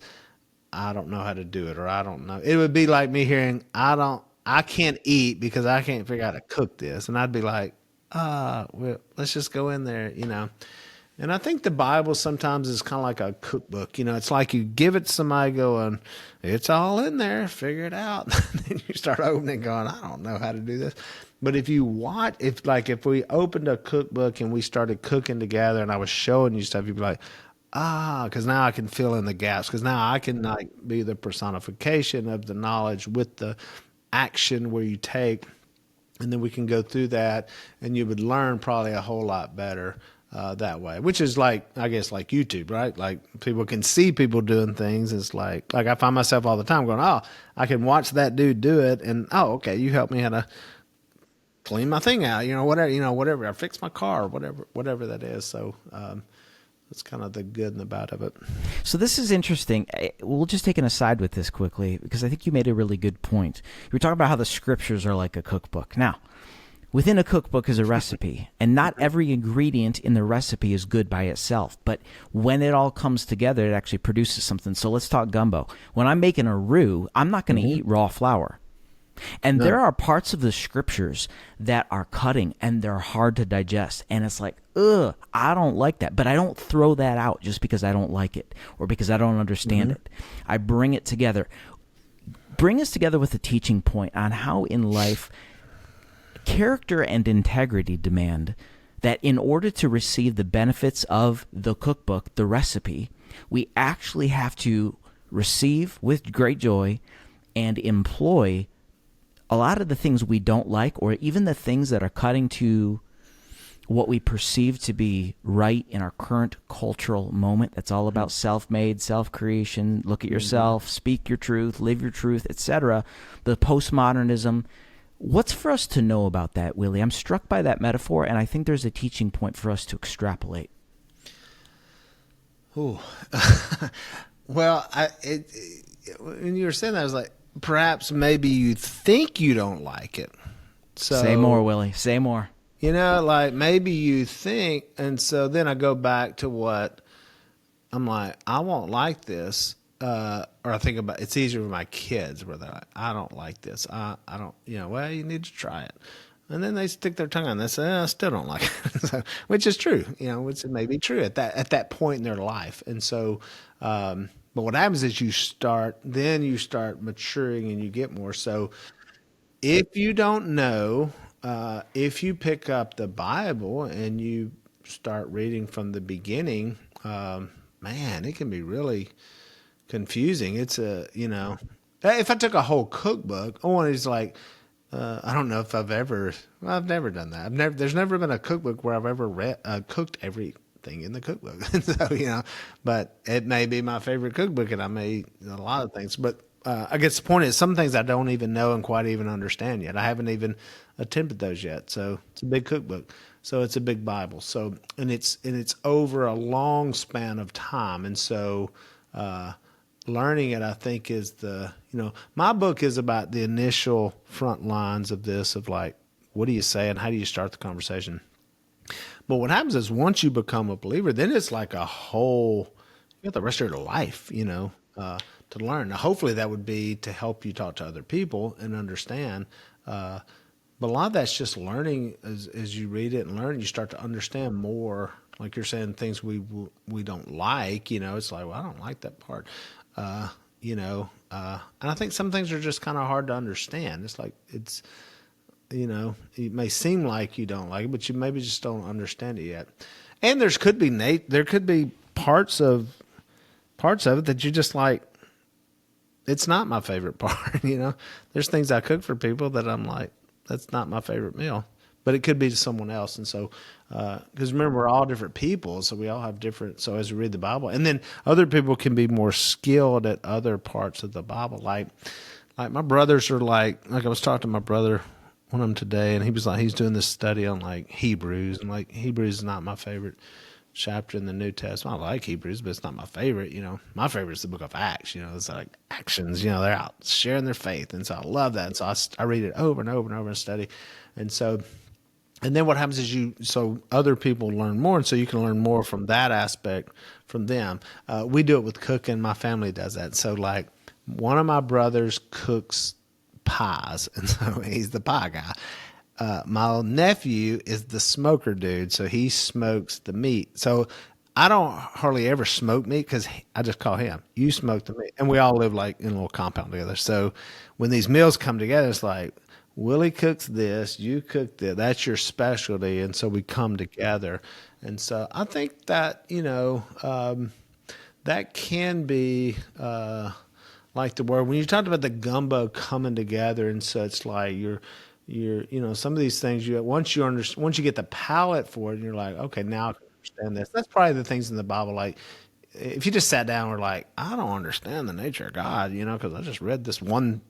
I don't know how to do it, or I don't know. It would be like me hearing, I can't eat because I can't figure out how to cook this. And I'd be like, well, let's just go in there, And I think the Bible sometimes is kind of like a cookbook. It's like you give it to somebody going, it's all in there, figure it out. Then you start opening going, I don't know how to do this. But if we opened a cookbook and we started cooking together and I was showing you stuff, you'd be like, because now I can fill in the gaps. Because now I can like be the personification of the knowledge with the action where you take. And then we can go through that, and you would learn probably a whole lot better that way. Which is like, I guess, like YouTube, right? Like people can see people doing things. It's like I find myself all the time going, I can watch that dude do it, and okay, you help me how to clean my thing out, whatever. I fix my car, whatever that is. So that's kind of the good and the bad of it. So this is interesting. We'll just take an aside with this quickly because I think you made a really good point. You were talking about how the scriptures are like a cookbook. Now, Within a cookbook is a recipe, and not every ingredient in the recipe is good by itself. But when it all comes together, it actually produces something. So let's talk gumbo. When I'm making a roux, I'm not going to eat raw flour. And No. there are parts of the scriptures that are cutting and they're hard to digest. And it's like, ugh, I don't like that. But I don't throw that out just because I don't like it or because I don't understand it. I bring it together. Bring us together with a teaching point on how in life character and integrity demand that in order to receive the benefits of the cookbook, the recipe, we actually have to receive with great joy and employ a lot of the things we don't like, or even the things that are cutting to what we perceive to be right in our current cultural moment. That's all about self-made, self-creation, look at yourself, speak your truth, live your truth, etc. The postmodernism. What's for us to know about that, Willie? I'm struck by that metaphor, and I think there's a teaching point for us to extrapolate. Ooh. Well, when you were saying that, I was like, perhaps maybe you think you don't like it. So, Say more, Willie. Say more. Like maybe you think, and so then I go back to what I'm like, I won't like this. Or I think about it's easier with my kids where they're like, I don't like this. I don't, well, you need to try it. And then they stick their tongue on this, and I still don't like it, so, which is true, which may be true at that point in their life. And so, but what happens is you start maturing and you get more. So if you don't know, if you pick up the Bible and you start reading from the beginning, man, it can be really confusing. It's if I took a whole cookbook, is like, I don't know if I've never done that. There's never been a cookbook where I've ever cooked everything in the cookbook. So, but it may be my favorite cookbook and I made a lot of things, but I guess the point is some things I don't even know and quite even understand yet. I haven't even attempted those yet. So it's a big cookbook. So it's a big Bible. So, and it's over a long span of time. And so, learning it, I think, is my book is about the initial front lines of this, of like, what do you say and how do you start the conversation? But what happens is once you become a believer, then it's like you got the rest of your life, to learn. Now, hopefully that would be to help you talk to other people and understand. But a lot of that's just learning as you read it and learn, you start to understand more. Like you're saying, things we don't like, it's like, well, I don't like that part. And I think some things are just kind of hard to understand. It's like, it may seem like you don't like it, but you maybe just don't understand it yet. And there could be parts of it that you just like, it's not my favorite part, There's things I cook for people that I'm like, that's not my favorite meal. But it could be to someone else. And so, because remember, we're all different people, so we all have different, so as we read the Bible. And then other people can be more skilled at other parts of the Bible. Like my brothers are like I was talking to my brother, one of them today, and he was like, he's doing this study on like Hebrews. And like, Hebrews is not my favorite chapter in the New Testament. I like Hebrews, but it's not my favorite. My favorite is the book of Acts. It's like actions, they're out sharing their faith. And so I love that. And so I read it over and over and over and study. And then what happens is so other people learn more, and so you can learn more from that aspect from them. We do it with cooking. My family does that. So like one of my brothers cooks pies, and so he's the pie guy. My nephew is the smoker dude, so he smokes the meat. So I don't hardly ever smoke meat because I just call him. You smoke the meat. And we all live like in a little compound together. So when these meals come together, it's like, Willie cooks this, you cook that. That's your specialty, and so we come together. And so I think that that can be like the word when you talked about the gumbo coming together, and so it's like you're some of these things once you get the palate for it, and you're like, okay, now I can understand this. That's probably the things in the Bible. Like if you just sat down and were like, I don't understand the nature of God, because I just read this one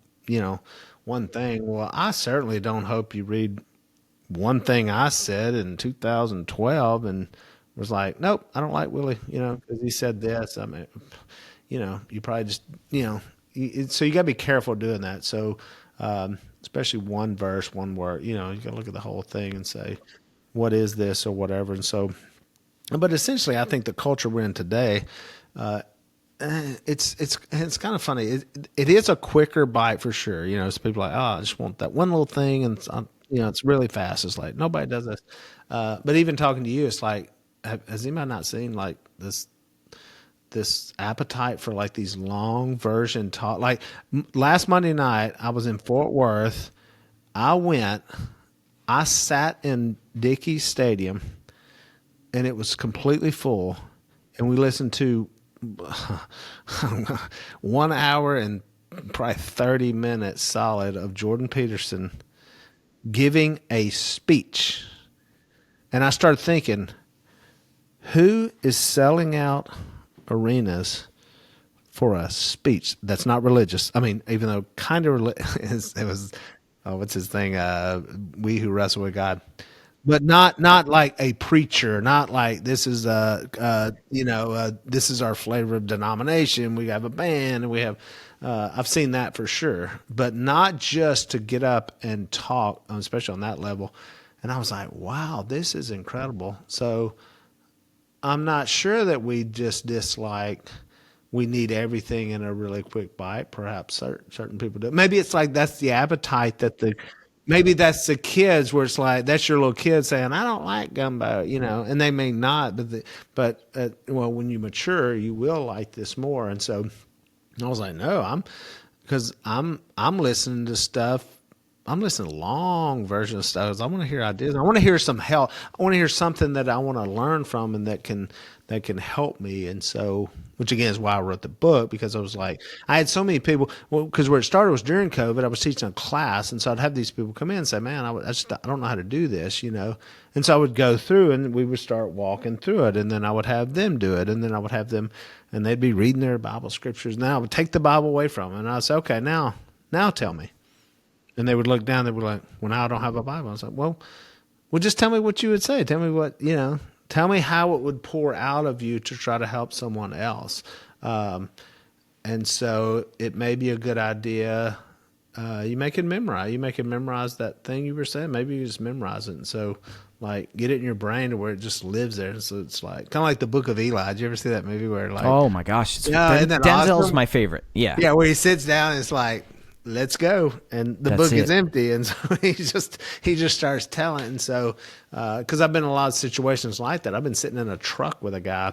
thing. Well, I certainly don't hope you read one thing I said in 2012 and was like, nope, I don't like Willie, because he said this. I mean, you probably just, so you got to be careful doing that. So especially one verse, one word. You got to look at the whole thing and say, what is this or whatever. And so, but essentially, I think the culture we're in today, it's kind of funny. It is a quicker bite for sure. So people are like, oh, I just want that one little thing, and it's really fast. It's like nobody does this. But even talking to you, it's like, has anybody not seen like this appetite for like these long version talk? Like last Monday night, I was in Fort Worth. I sat in Dickies Stadium, and it was completely full, and we listened to 1 hour and probably 30 minutes solid of Jordan Peterson giving a speech. And I started thinking, who is selling out arenas for a speech that's not religious? I mean, even though kind of it was, what's his thing? We who wrestle with God. But not like a preacher, not like this is this is our flavor of denomination. We have a band, and we have. I've seen that for sure, but not just to get up and talk, especially on that level. And I was like, wow, this is incredible. So I'm not sure that we just dislike. We need everything in a really quick bite. Perhaps certain people do. Maybe it's like that's the appetite that maybe that's the kids where it's like that's your little kid saying I don't like gumbo, and they may not, but when you mature, you will like this more. And so I was like, no, I'm listening to stuff. I'm listening to long version of stuff. I want to hear ideas. I want to hear some help. I want to hear something that I want to learn from and that can help me. And so, which again is why I wrote the book, because I was like, I had so many people. Well, because where it started was during COVID. I was teaching a class, and so I'd have these people come in and say, "Man, I don't know how to do this," And so I would go through, and we would start walking through it, and then I would have them do it, and then I would have them, and they'd be reading their Bible scriptures. And then I would take the Bible away from them, and I'd say, "Okay, now tell me." And they would look down. They were like, "Well, now I don't have a Bible." I was like, "Well, just tell me what you would say. Tell me what Tell me how it would pour out of you to try to help someone else." And so it may be a good idea. You make it memorize. You make it memorize that thing you were saying. Maybe you just memorize it. And so, like, get it in your brain to where it just lives there. So it's like kind of like the Book of Eli. Did you ever see that movie where like? Oh my gosh, Denzel's awesome? My favorite. Yeah, yeah, where he sits down and it's like, let's go, and the book is empty, and so he just starts telling. And so because I've been in a lot of situations like that. I've been sitting in a truck with a guy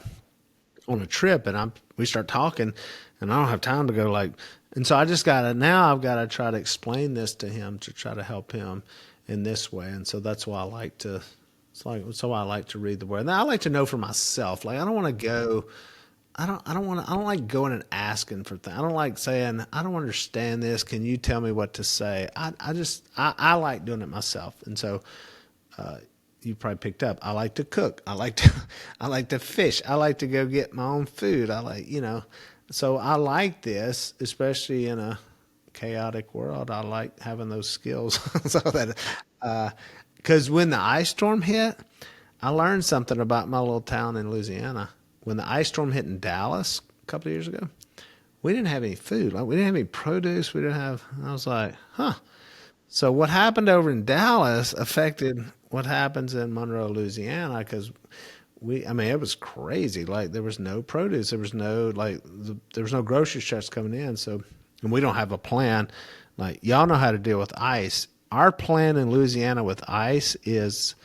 on a trip, and we start talking, and I don't have time to go like, and so I've got to try to explain this to him to try to help him in this way. And so that's why I like to read the word. And I like to know for myself. Like I don't want to go. I don't like going and asking for things. I don't like saying, I don't understand this. Can you tell me what to say? I like doing it myself. And so, you probably picked up, I like to cook. I like to fish. I like to go get my own food. So I like this, especially in a chaotic world. I like having those skills so that, cause when the ice storm hit, I learned something about my little town in Louisiana. When the ice storm hit in Dallas a couple of years ago, we didn't have any food. Like we didn't have any produce. I was like, huh. So what happened over in Dallas affected what happens in Monroe, Louisiana, because it was crazy. Like there was no produce. There was no grocery shops coming in. So, and we don't have a plan. Like y'all know how to deal with ice. Our plan in Louisiana with ice is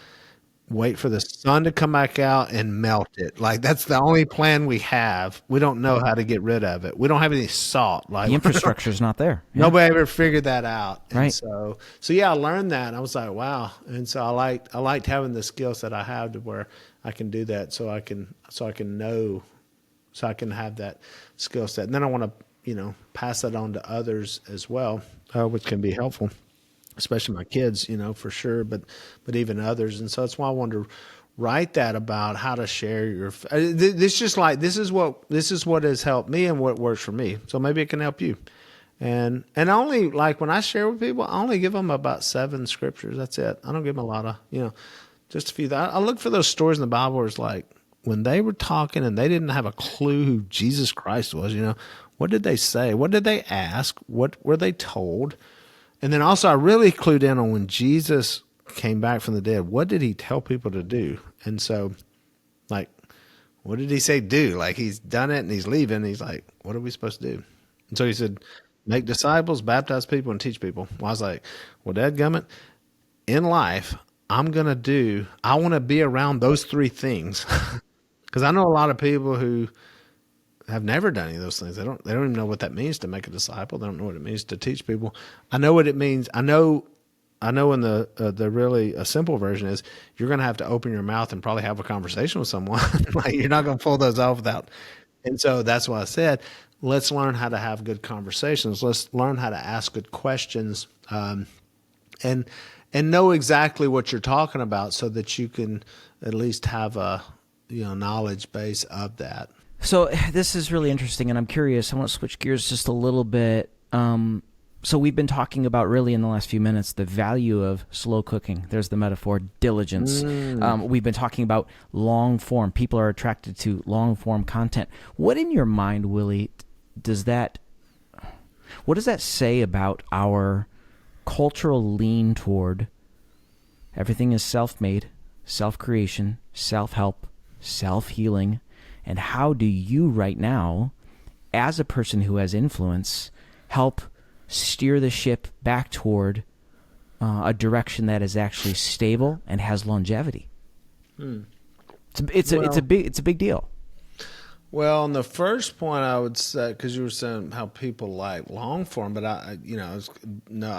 wait for the sun to come back out and melt it. Like that's the only plan we have. We don't know how to get rid of it. We don't have any salt. Like the infrastructure's not there. Yeah. Nobody ever figured that out. And right. So yeah, I learned that. And I was like, wow. And so I liked having the skills that I have to where I can do that. So I can have that skill set. And then I want to, pass that on to others as well, which can be helpful. Especially my kids, for sure, but even others. And so that's why I wanted to write that about how to share your. This is what has helped me and what works for me. So maybe it can help you. And only like when I share with people, I only give them about 7 scriptures. That's it. I don't give them a lot of, just a few. I look for those stories in the Bible where it's like when they were talking and they didn't have a clue who Jesus Christ was. What did they say? What did they ask? What were they told? And then also, I really clued in on when Jesus came back from the dead. What did he tell people to do? And so, like, what did he say do? Like, he's done it and he's leaving. He's like, what are we supposed to do? And so he said, make disciples, baptize people, and teach people. Well, I was like, well, dadgummit, in life, I want to be around those three things. Because I know a lot of people who have never done any of those things. They don't even know what that means to make a disciple. They don't know what it means to teach people. I know what it means. I know in the really a simple version is you're going to have to open your mouth and probably have a conversation with someone. Like, you're not going to pull those off without. And so that's why I said, let's learn how to have good conversations. Let's learn how to ask good questions, and know exactly what you're talking about, so that you can at least have a knowledge base of that. So this is really interesting, and I'm curious. I want to switch gears just a little bit. So we've been talking about, really in the last few minutes, the value of slow cooking. There's the metaphor, diligence. We've been talking about long form. People are attracted to long form content. What in your mind, Willie, what does that say about our cultural lean toward everything is self-made, self-creation, self-help, self-healing? And how do you right now, as a person who has influence, help steer the ship back toward a direction that is actually stable and has longevity? It's a big deal. Well, on the first point, I would say, because you were saying how people like long form, but I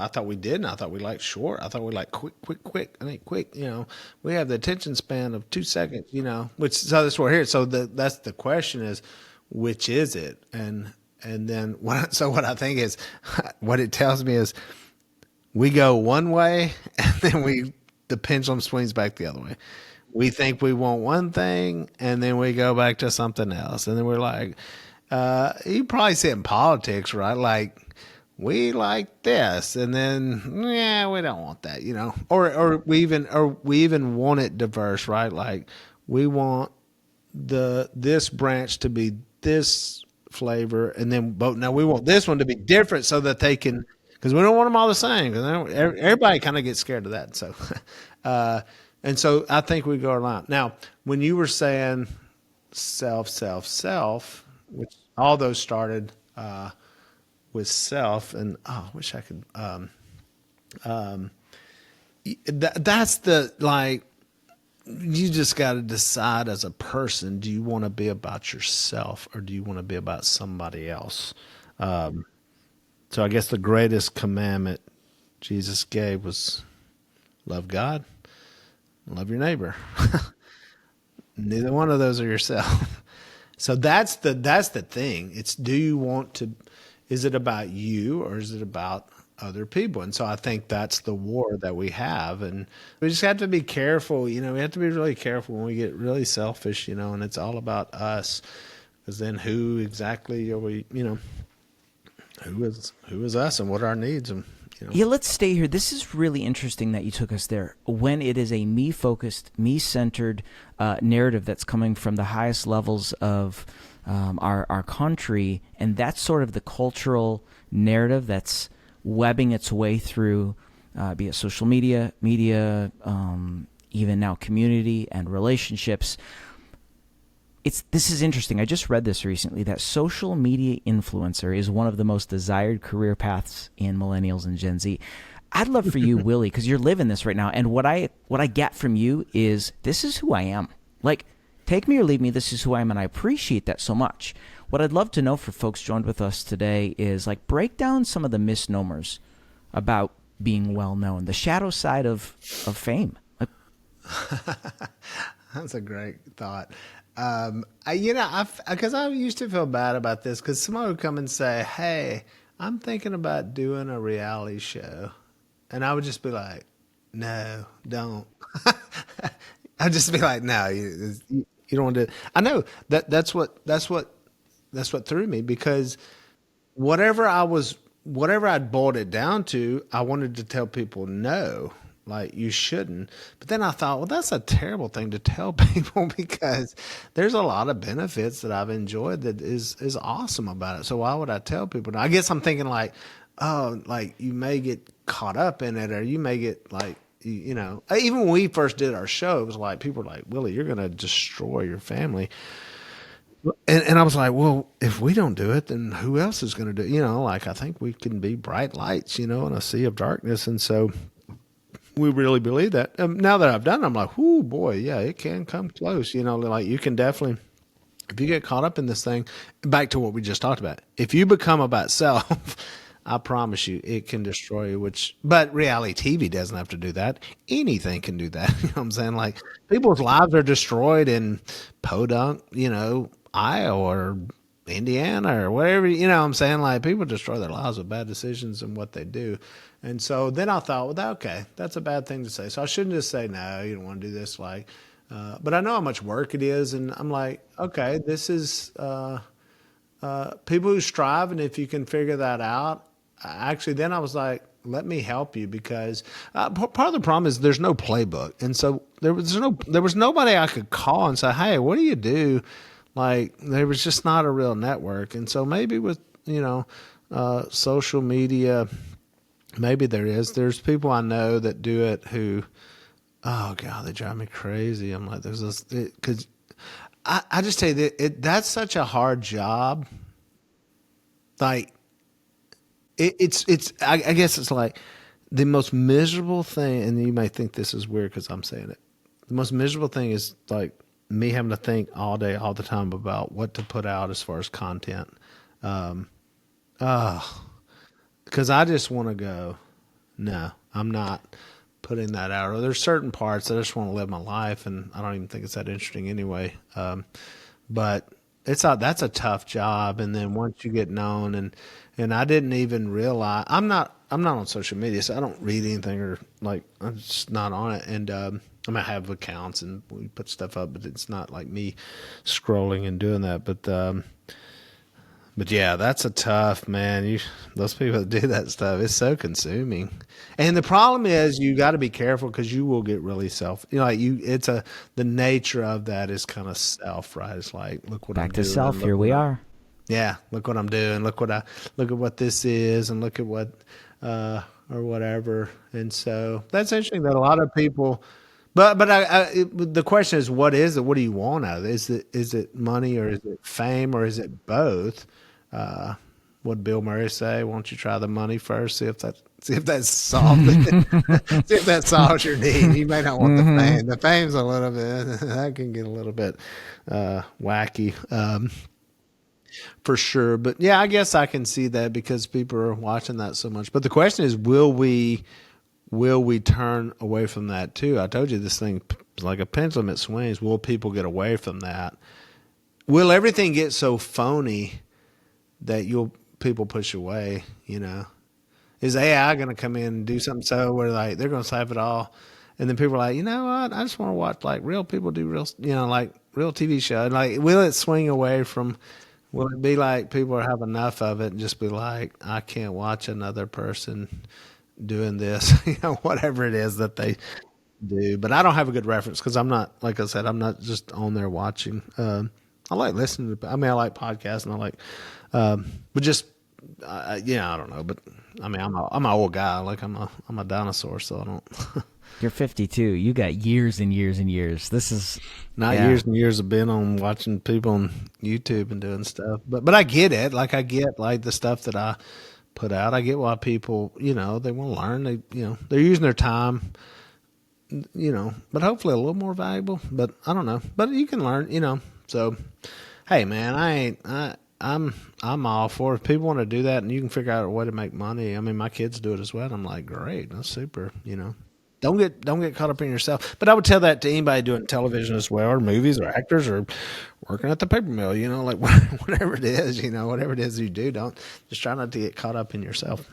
thought we didn't. I thought we liked short. I thought we liked quick. I think quick. We have the attention span of 2 seconds. So that's what we're here. So that's the question is, which is it? And then what I think is, what it tells me is, we go one way, and then the pendulum swings back the other way. We think we want one thing, and then we go back to something else. And then we're like, you probably see it in politics, right? Like, we like this, and then, we don't want that, or we even want it diverse, right? Like, we want this branch to be this flavor, and then, but now we want this one to be different so that they can, because we don't want them all the same, because everybody kind of gets scared of that. So, and so I think we go around. Now, when you were saying self, which all those started with self, and I wish I could. That's the, like, you just got to decide as a person: do you want to be about yourself, or do you want to be about somebody else? So I guess the greatest commandment Jesus gave was love God. Love your neighbor. Neither one of those are yourself. So that's the thing. It's, do you want to, is it about you, or is it about other people? And so I think that's the war that we have. And we just have to be careful. We have to be really careful when we get really selfish, and it's all about us. Because then who exactly are we, who is us, and what are our needs? And Yeah, let's stay here. This is really interesting that you took us there. When it is a me-focused, me-centered narrative that's coming from the highest levels of our country, and that's sort of the cultural narrative that's webbing its way through, be it social media, even now community and relationships. This is interesting. I just read this recently, that social media influencer is one of the most desired career paths in millennials and Gen Z. I'd love for you, Willie, because you're living this right now, and what I get from you is, this is who I am. Like, take me or leave me, this is who I am, and I appreciate that so much. What I'd love to know for folks joined with us today is, like, break down some of the misnomers about being well known, the shadow side of fame. That's a great thought. Because I used to feel bad about this, because somebody would come and say, "Hey, I'm thinking about doing a reality show," and I would just be like, "No, don't." I'd just be like, "No, you don't want to." I know that's what threw me, because whatever I'd boiled it down to, I wanted to tell people no. Like, you shouldn't. But then I thought, well, that's a terrible thing to tell people, because there's a lot of benefits that I've enjoyed that is awesome about it. So why would I tell people? Now, I guess I'm thinking, like, like you may get caught up in it, or you may get like, even when we first did our show, it was like people were like, Willie, you're going to destroy your family. And I was like, well, if we don't do it, then who else is going to do it? Like I think we can be bright lights, in a sea of darkness. And so we really believe that. Now that I've done it, I'm like, oh boy, yeah, it can come close. Like you can definitely, if you get caught up in this thing, back to what we just talked about, if you become about self, I promise you, it can destroy you. But reality TV doesn't have to do that. Anything can do that. You know what I'm saying? Like people's lives are destroyed in Podunk, Iowa or Indiana or whatever. You know what I'm saying? Like people destroy their lives with bad decisions and what they do. And so then I thought, well, okay, that's a bad thing to say. So I shouldn't just say, no, you don't want to do this. Like, but I know how much work it is, and I'm like, okay, this is people who strive, and if you can figure that out, actually, then I was like, let me help you, because part of the problem is there's no playbook, and so there was nobody I could call and say, hey, what do you do? Like there was just not a real network, and so maybe with social media, maybe there's people I know that do it who, oh God, they drive me crazy. I'm like, there's this, because I just tell you that that's such a hard job. Like I guess it's like the most miserable thing, and you may think this is weird because I'm saying it. The most miserable thing is like me having to think all day, all the time about what to put out as far as content. Because I just want to go, no, I'm not putting that out. Or there's certain parts that I just want to live my life, and I don't even think it's that interesting anyway. But that's a tough job. And then once you get known, and I didn't even realize I'm not on social media, so I don't read anything, or like I'm just not on it. And I might have accounts and we put stuff up, but it's not like me scrolling and doing that. But yeah, that's a tough, man. Those people that do that stuff, it's so consuming. And the problem is you got to be careful because you will get really the nature of that is kind of self, right? It's like, look what I'm Back to doing. self. Here we are. Yeah, look what I'm doing. Look at what this is, and look at what or whatever. And so that's interesting that a lot of people. But the question is, what is it? What do you want out of it? Is it money, or is it fame, or is it both? What Bill Murray say? Why don't you try the money first? See if that solves it. See if that solves your need. You may not want the fame. The fame's a little bit that can get a little bit wacky. For sure. But yeah, I guess I can see that because people are watching that so much. But the question is, will we turn away from that too? I told you this thing is like a pendulum, it swings. Will people get away from that? Will everything get so phony that people push away? Is AI going to come in and do something so where like they're going to save it all, and then people are like, you know what? I just want to watch like real people do real, like real TV show. Like, will it swing away from? Will it be like people have enough of it and just be like, I can't watch another person doing this, whatever it is that they do. But I don't have a good reference because I'm not, like I said, I'm not just on there watching. I like listening to, I like podcasts, and I like, but just, I don't know. But I mean, I'm an old guy. Like I'm a dinosaur, so I don't. You're 52. You got years and years and years. This is not years and years of being on watching people on YouTube and doing stuff. But I get it. Like I get like the stuff that I put out. I get why people, they want to learn. They're using their time, but hopefully a little more valuable. But I don't know. But you can learn, So, hey man, I'm all for it. If people want to do that and you can figure out a way to make money. I mean, my kids do it as well. I'm like, great, that's super. Don't get caught up in yourself. But I would tell that to anybody doing television as well, or movies, or actors, or working at the paper mill. Like whatever it is, whatever it is you do, don't just try not to get caught up in yourself.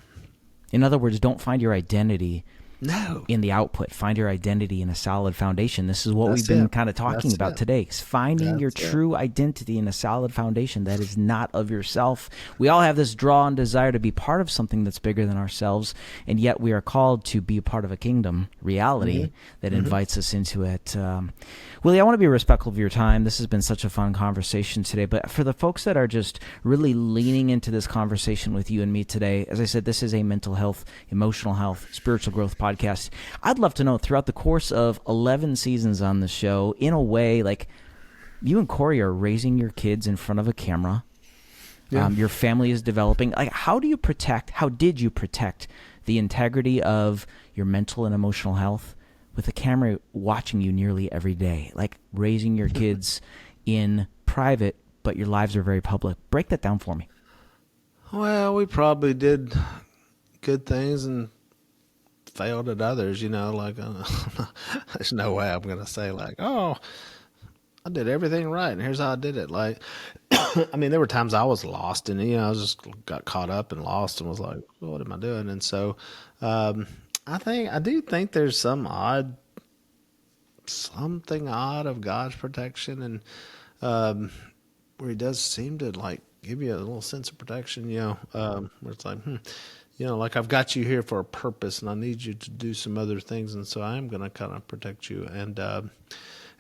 In other words, don't find your identity No. in the output. Find your identity in a solid foundation. This is what That's we've been it. kind of talking That's about it. today. Is finding your That's it. true identity in a solid foundation that is not of yourself. We all have this draw and desire to be part of something that's bigger than ourselves, and yet we are called to be a part of a kingdom reality that invites us into it. Willie, I want to be respectful of your time. This has been such a fun conversation today, but for the folks that are just really leaning into this conversation with you and me today, as I said, this is a mental health, emotional health, spiritual growth podcast. I'd love to know, throughout the course of 11 seasons on the show, in a way, like, you and Corey are raising your kids in front of a camera. Yeah. Your family is developing. Like, how did you protect the integrity of your mental and emotional health with a camera watching you nearly every day? Like, raising your kids in private, but your lives are very public. Break that down for me. Well, we probably did good things and failed at others, like, there's no way I'm going to say, like, oh, I did everything right and here's how I did it. Like, I mean, there were times I was lost and, I was just got caught up and lost and was like, what am I doing? And so, I do think there's something odd of God's protection, and where he does seem to, like, give you a little sense of protection, where it's like, like, I've got you here for a purpose and I need you to do some other things. And so I am going to kind of protect you.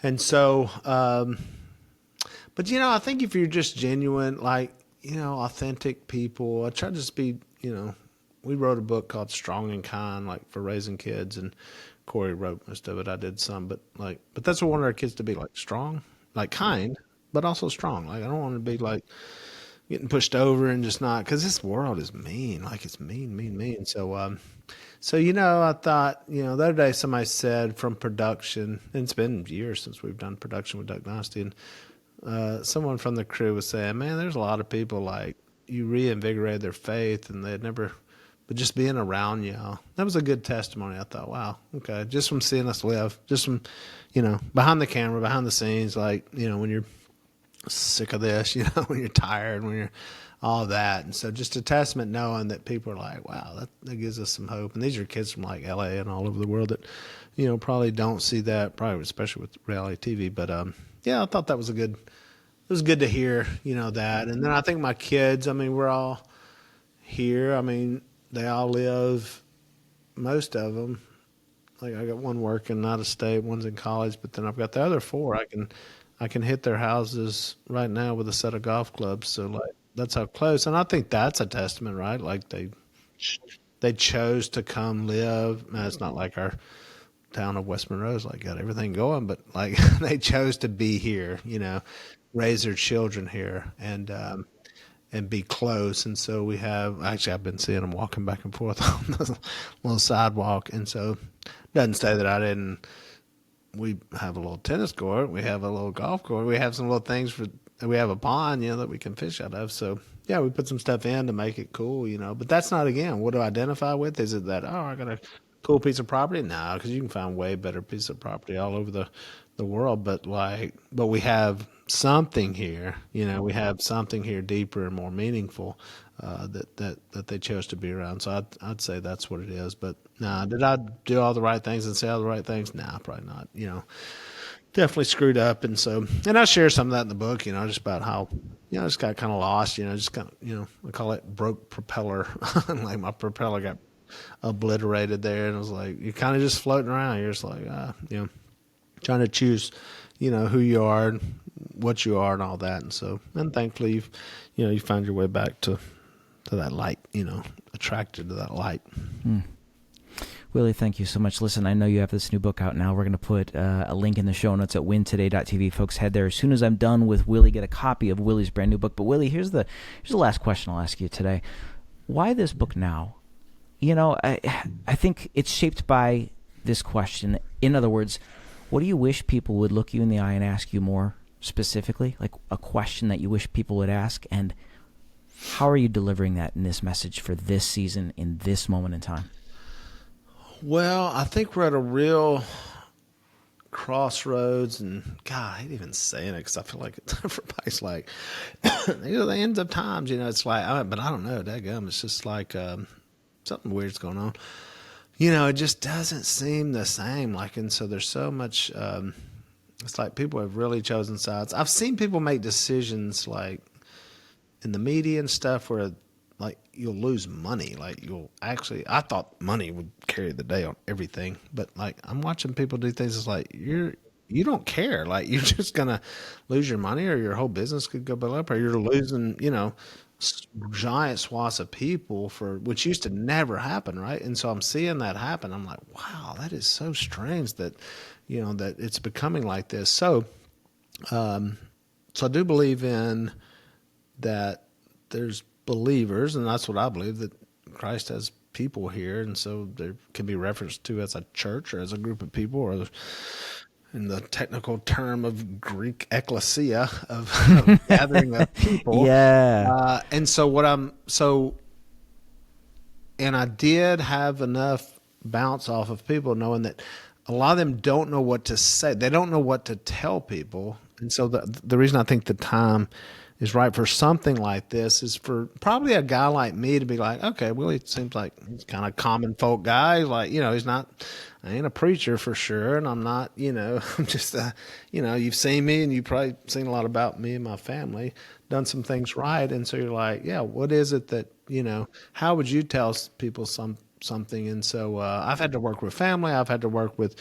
And so, but, I think if you're just genuine, like, authentic people, I try to just be, we wrote a book called Strong and Kind, like, for raising kids, and Corey wrote most of it. I did some, but that's what we want our kids to be, like, strong, like, kind, but also strong. Like, I don't want to be, like, getting pushed over and just not, because this world is mean. Like, it's mean. So, I thought, the other day somebody said from production, and it's been years since we've done production with Duck Dynasty, and someone from the crew was saying, man, there's a lot of people, like, you reinvigorated their faith and they'd never, but just being around y'all, that was a good testimony. I thought, wow, okay, just from seeing us live, just from, behind the camera, behind the scenes, like, when you're sick of this, when you're tired, when you're all that. And so just a testament knowing that people are like, wow, that gives us some hope. And these are kids from, like, LA and all over the world that, probably don't see that, probably especially with reality TV. But I thought that was it was good to hear, that. And then I think my kids, I mean, we're all here. I mean, they all live, most of them. Like, I got one working out of state, one's in college, but then I've got the other four. I can hit their houses right now with a set of golf clubs. So, like, that's how close. And I think that's a testament, right? Like, they chose to come live. Now, it's not like our town of West Monroe's, like, got everything going, but, like, they chose to be here, raise their children here, and be close. And so we have, actually, I've been seeing them walking back and forth on the little sidewalk. And so doesn't say that I didn't. We have a little tennis court. We have a little golf court. We have some little things we have a pond, that we can fish out of. So, yeah, we put some stuff in to make it cool, But that's not, again, what do I identify with? Is it that, I got a cool piece of property? No, because you can find way better pieces of property all over the world. But we have something here, we have something here deeper and more meaningful that they chose to be around. So I'd say that's what it is. But nah, did I do all the right things and say all the right things? Nah, probably not. Definitely screwed up. And so, and I share some of that in the book, just about how, I just got kind of lost, just kind of, I call it broke propeller. Like, my propeller got obliterated there, and it was like, you're kind of just floating around. You're just like, trying to choose, who you are and what you are and all that. And so, and thankfully, you find your way back to that light, attracted to that light. Willie, thank you so much. Listen, I know you have this new book out now. We're going to put a link in the show notes at wintoday.tv. Folks, head there. As soon as I'm done with Willie, get a copy of Willie's brand new book. But Willie, here's the last question I'll ask you today. Why this book now? I think it's shaped by this question. In other words, what do you wish people would look you in the eye and ask you more specifically? Like, a question that you wish people would ask, and how are you delivering that in this message for this season, in this moment in time? Well, I think we're at a real crossroads, and God, I hate even saying it because I feel like everybody's like, these are the ends of times, it's like, but I don't know, dadgum, it's just like something weird's going on. it just doesn't seem the same. Like, and so there's so much. It's like people have really chosen sides. I've seen people make decisions like in the media and stuff where like you'll lose money. Like I thought money would carry the day on everything, but like I'm watching people do things. It's like you don't care. Like you're just gonna lose your money, or your whole business could go belly up, or you're losing, giant swaths of people for which used to never happen, right? And so I'm seeing that happen. I'm like, wow, that is so strange that, that it's becoming like this. So, so I do believe in that. There's believers, and that's what I believe, that Christ has people here, and so there can be referenced to as a church or as a group of people, or in the technical term of Greek ecclesia of gathering of people. Yeah. And so and I did have enough bounce off of people knowing that a lot of them don't know what to say. They don't know what to tell people. And so the reason I think the time is right for something like this is for probably a guy like me to be like, okay, Willie seems like he's kind of common folk guy. Like, he's not, I ain't a preacher for sure. And I'm not, I'm just, you've seen me and you've probably seen a lot about me and my family, done some things right. And so you're like, yeah, what is it that, how would you tell people something? And so I've had to work with family. I've had to work with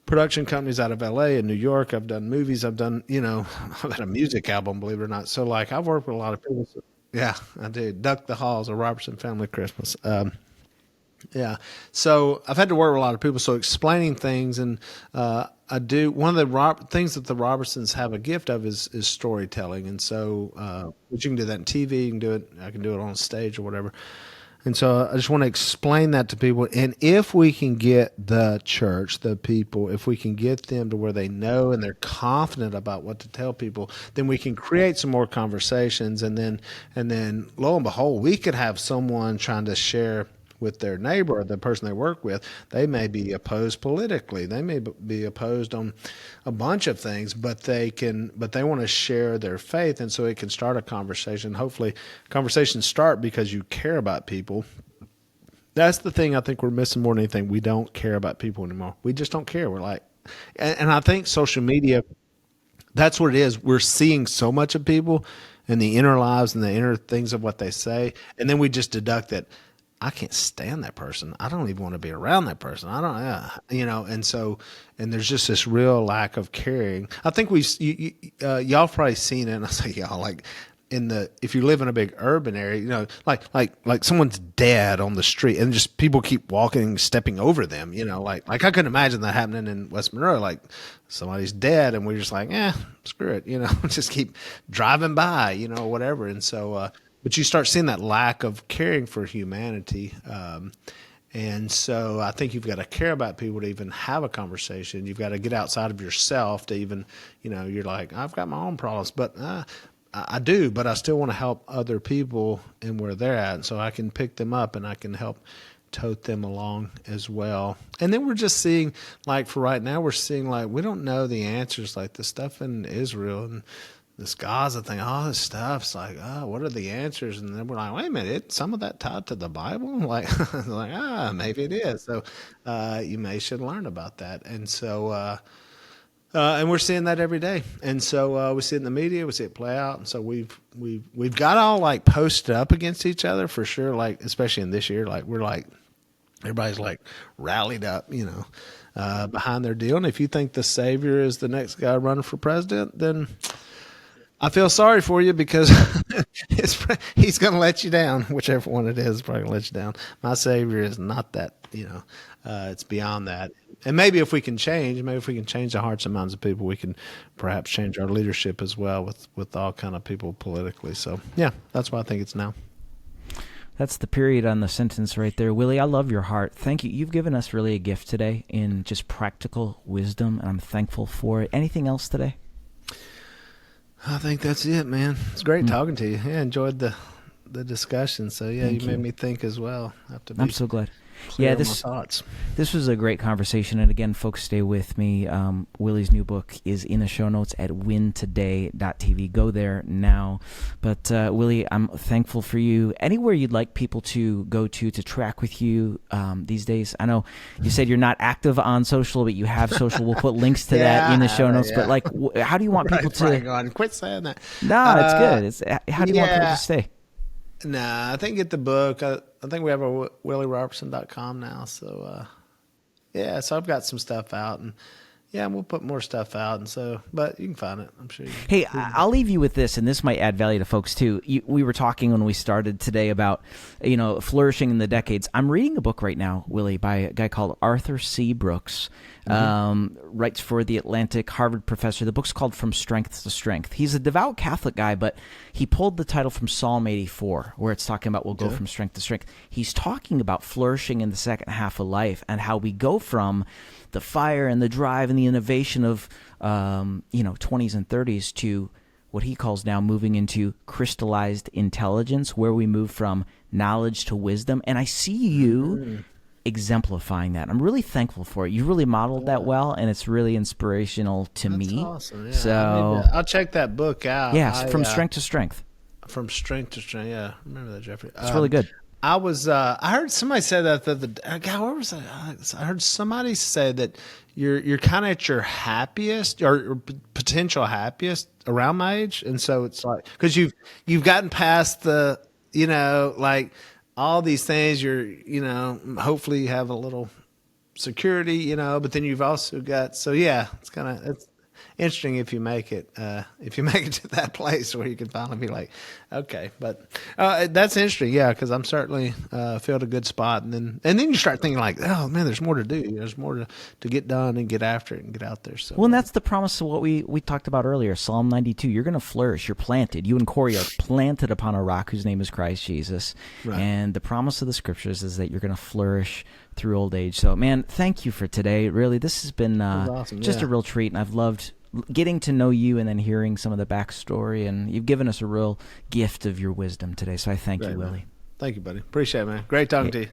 production companies out of LA and New York. I've done movies. I've done, I've had a music album, believe it or not. So like I've worked with a lot of people. So, yeah, I did. Duck the Halls, a Robertson Family Christmas. Yeah. So I've had to work with a lot of people. So explaining things, and I do, one of the things that the Robertsons have a gift of is storytelling. And so, but you can do that in TV, you can do it, I can do it on stage or whatever. And so I just want to explain that to people. And if we can get the church, the people, if we can get them to where they know and they're confident about what to tell people, then we can create some more conversations. And then lo and behold, we could have someone trying to share with their neighbor or the person they work with. They may be opposed politically. They may be opposed on a bunch of things, but they want to share their faith. And so it can start a conversation. Hopefully conversations start because you care about people. That's the thing I think we're missing more than anything. We don't care about people anymore. We just don't care. We're like, and I think social media, that's what it is. We're seeing so much of people and the inner lives and the inner things of what they say. And then we just deduct that I can't stand that person. I don't even want to be around that person. I don't, and so, and there's just this real lack of caring. I think y'all probably seen it. And I say y'all, like if you live in a big urban area, like someone's dead on the street and just people keep walking, stepping over them, like I couldn't imagine that happening in West Monroe. Like somebody's dead and we're just like, screw it, just keep driving by, whatever. And so, but you start seeing that lack of caring for humanity. And so I think you've got to care about people to even have a conversation. You've got to get outside of yourself to even, you're like, I've got my own problems, but I do, but I still want to help other people and where they're at. And so I can pick them up and I can help tote them along as well. And then we're just seeing, like for right now, we're seeing like, we don't know the answers, like the stuff in Israel and this Gaza thing, all this stuff's like, what are the answers? And then we're like, wait a minute, some of that tied to the Bible? Like, maybe it is. So you should learn about that. And so, and we're seeing that every day. And so we see it in the media, we see it play out. And so we've got all like posted up against each other for sure. Like, especially in this year, like we're like, everybody's like rallied up, behind their deal. And if you think the Savior is the next guy running for president, then I feel sorry for you because he's going to let you down. Whichever one it is probably going to let you down. My Savior is not that, it's beyond that. And maybe if we can change the hearts and minds of people, we can perhaps change our leadership as well with all kind of people politically. So, yeah, that's why I think it's now. That's the period on the sentence right there. Willie, I love your heart. Thank you. You've given us really a gift today in just practical wisdom, and I'm thankful for it. Anything else today? I think that's it, man. It's great talking to you. Yeah, enjoyed the the discussion. So yeah, Thank you made you. me think as well. I have to be I'm so glad. clear Yeah, on my thoughts. this was a great conversation, and again, folks, stay with me. Willie's new book is in the show notes at wintoday.tv. Go there now. But Willie, I'm thankful for you. Anywhere you'd like people to go to track with you these days? I know you said you're not active on social, but you have social. We'll put links to that in the show notes. But like, how do you want people to? Right, on. Quit saying that. No, it's good. How do you want people to stay? Nah, I think get the book. I think we have a WillieRobertson.com now. So, yeah, so I've got some stuff out, and yeah, we'll put more stuff out. And so, but you can find it. I'm sure you can. Hey, I'll leave you with this, and this might add value to folks too. We were talking when we started today about, flourishing in the decades. I'm reading a book right now, Willie, by a guy called Arthur C. Brooks. Writes for The Atlantic, Harvard professor. The book's called From Strength to Strength. He's a devout Catholic guy, but he pulled the title from Psalm 84, where it's talking about we'll go from strength to strength. He's talking about flourishing in the second half of life and how we go from the fire and the drive and the innovation of 20s and 30s to what he calls now moving into crystallized intelligence, where we move from knowledge to wisdom. And I see you exemplifying that. I'm really thankful for it. You really modeled that well, and it's really inspirational to That's me. awesome. Yeah, So I'll check that book out. yeah, From Strength to Strength. From Strength to Strength. Yeah, remember that, Jeffrey. It's really good. I heard somebody say that God, where was that? I heard somebody say that you're kind of at your happiest or potential happiest around my age, and so it's like because you've gotten past the like all these things. You're hopefully you have a little security, but then you've also got it's interesting if you make it to that place where you can finally be like, okay, but that's interesting, because I'm certainly filled a good spot, and then you start thinking like, oh man, there's more to do, there's more to get done and get after it and get out there. So well, and that's the promise of what we talked about earlier, Psalm 92. You're going to flourish. You're planted. You and Corey are planted upon a rock whose name is Christ Jesus, right. And the promise of the scriptures is that you're going to flourish through old age. So, man, thank you for today. Really, this has been awesome. just a real treat, and I've loved getting to know you and then hearing some of the backstory, and you've given us a real gift of your wisdom today. So I thank you, Willie. Thank you, buddy. Appreciate it, man. Great talking to you.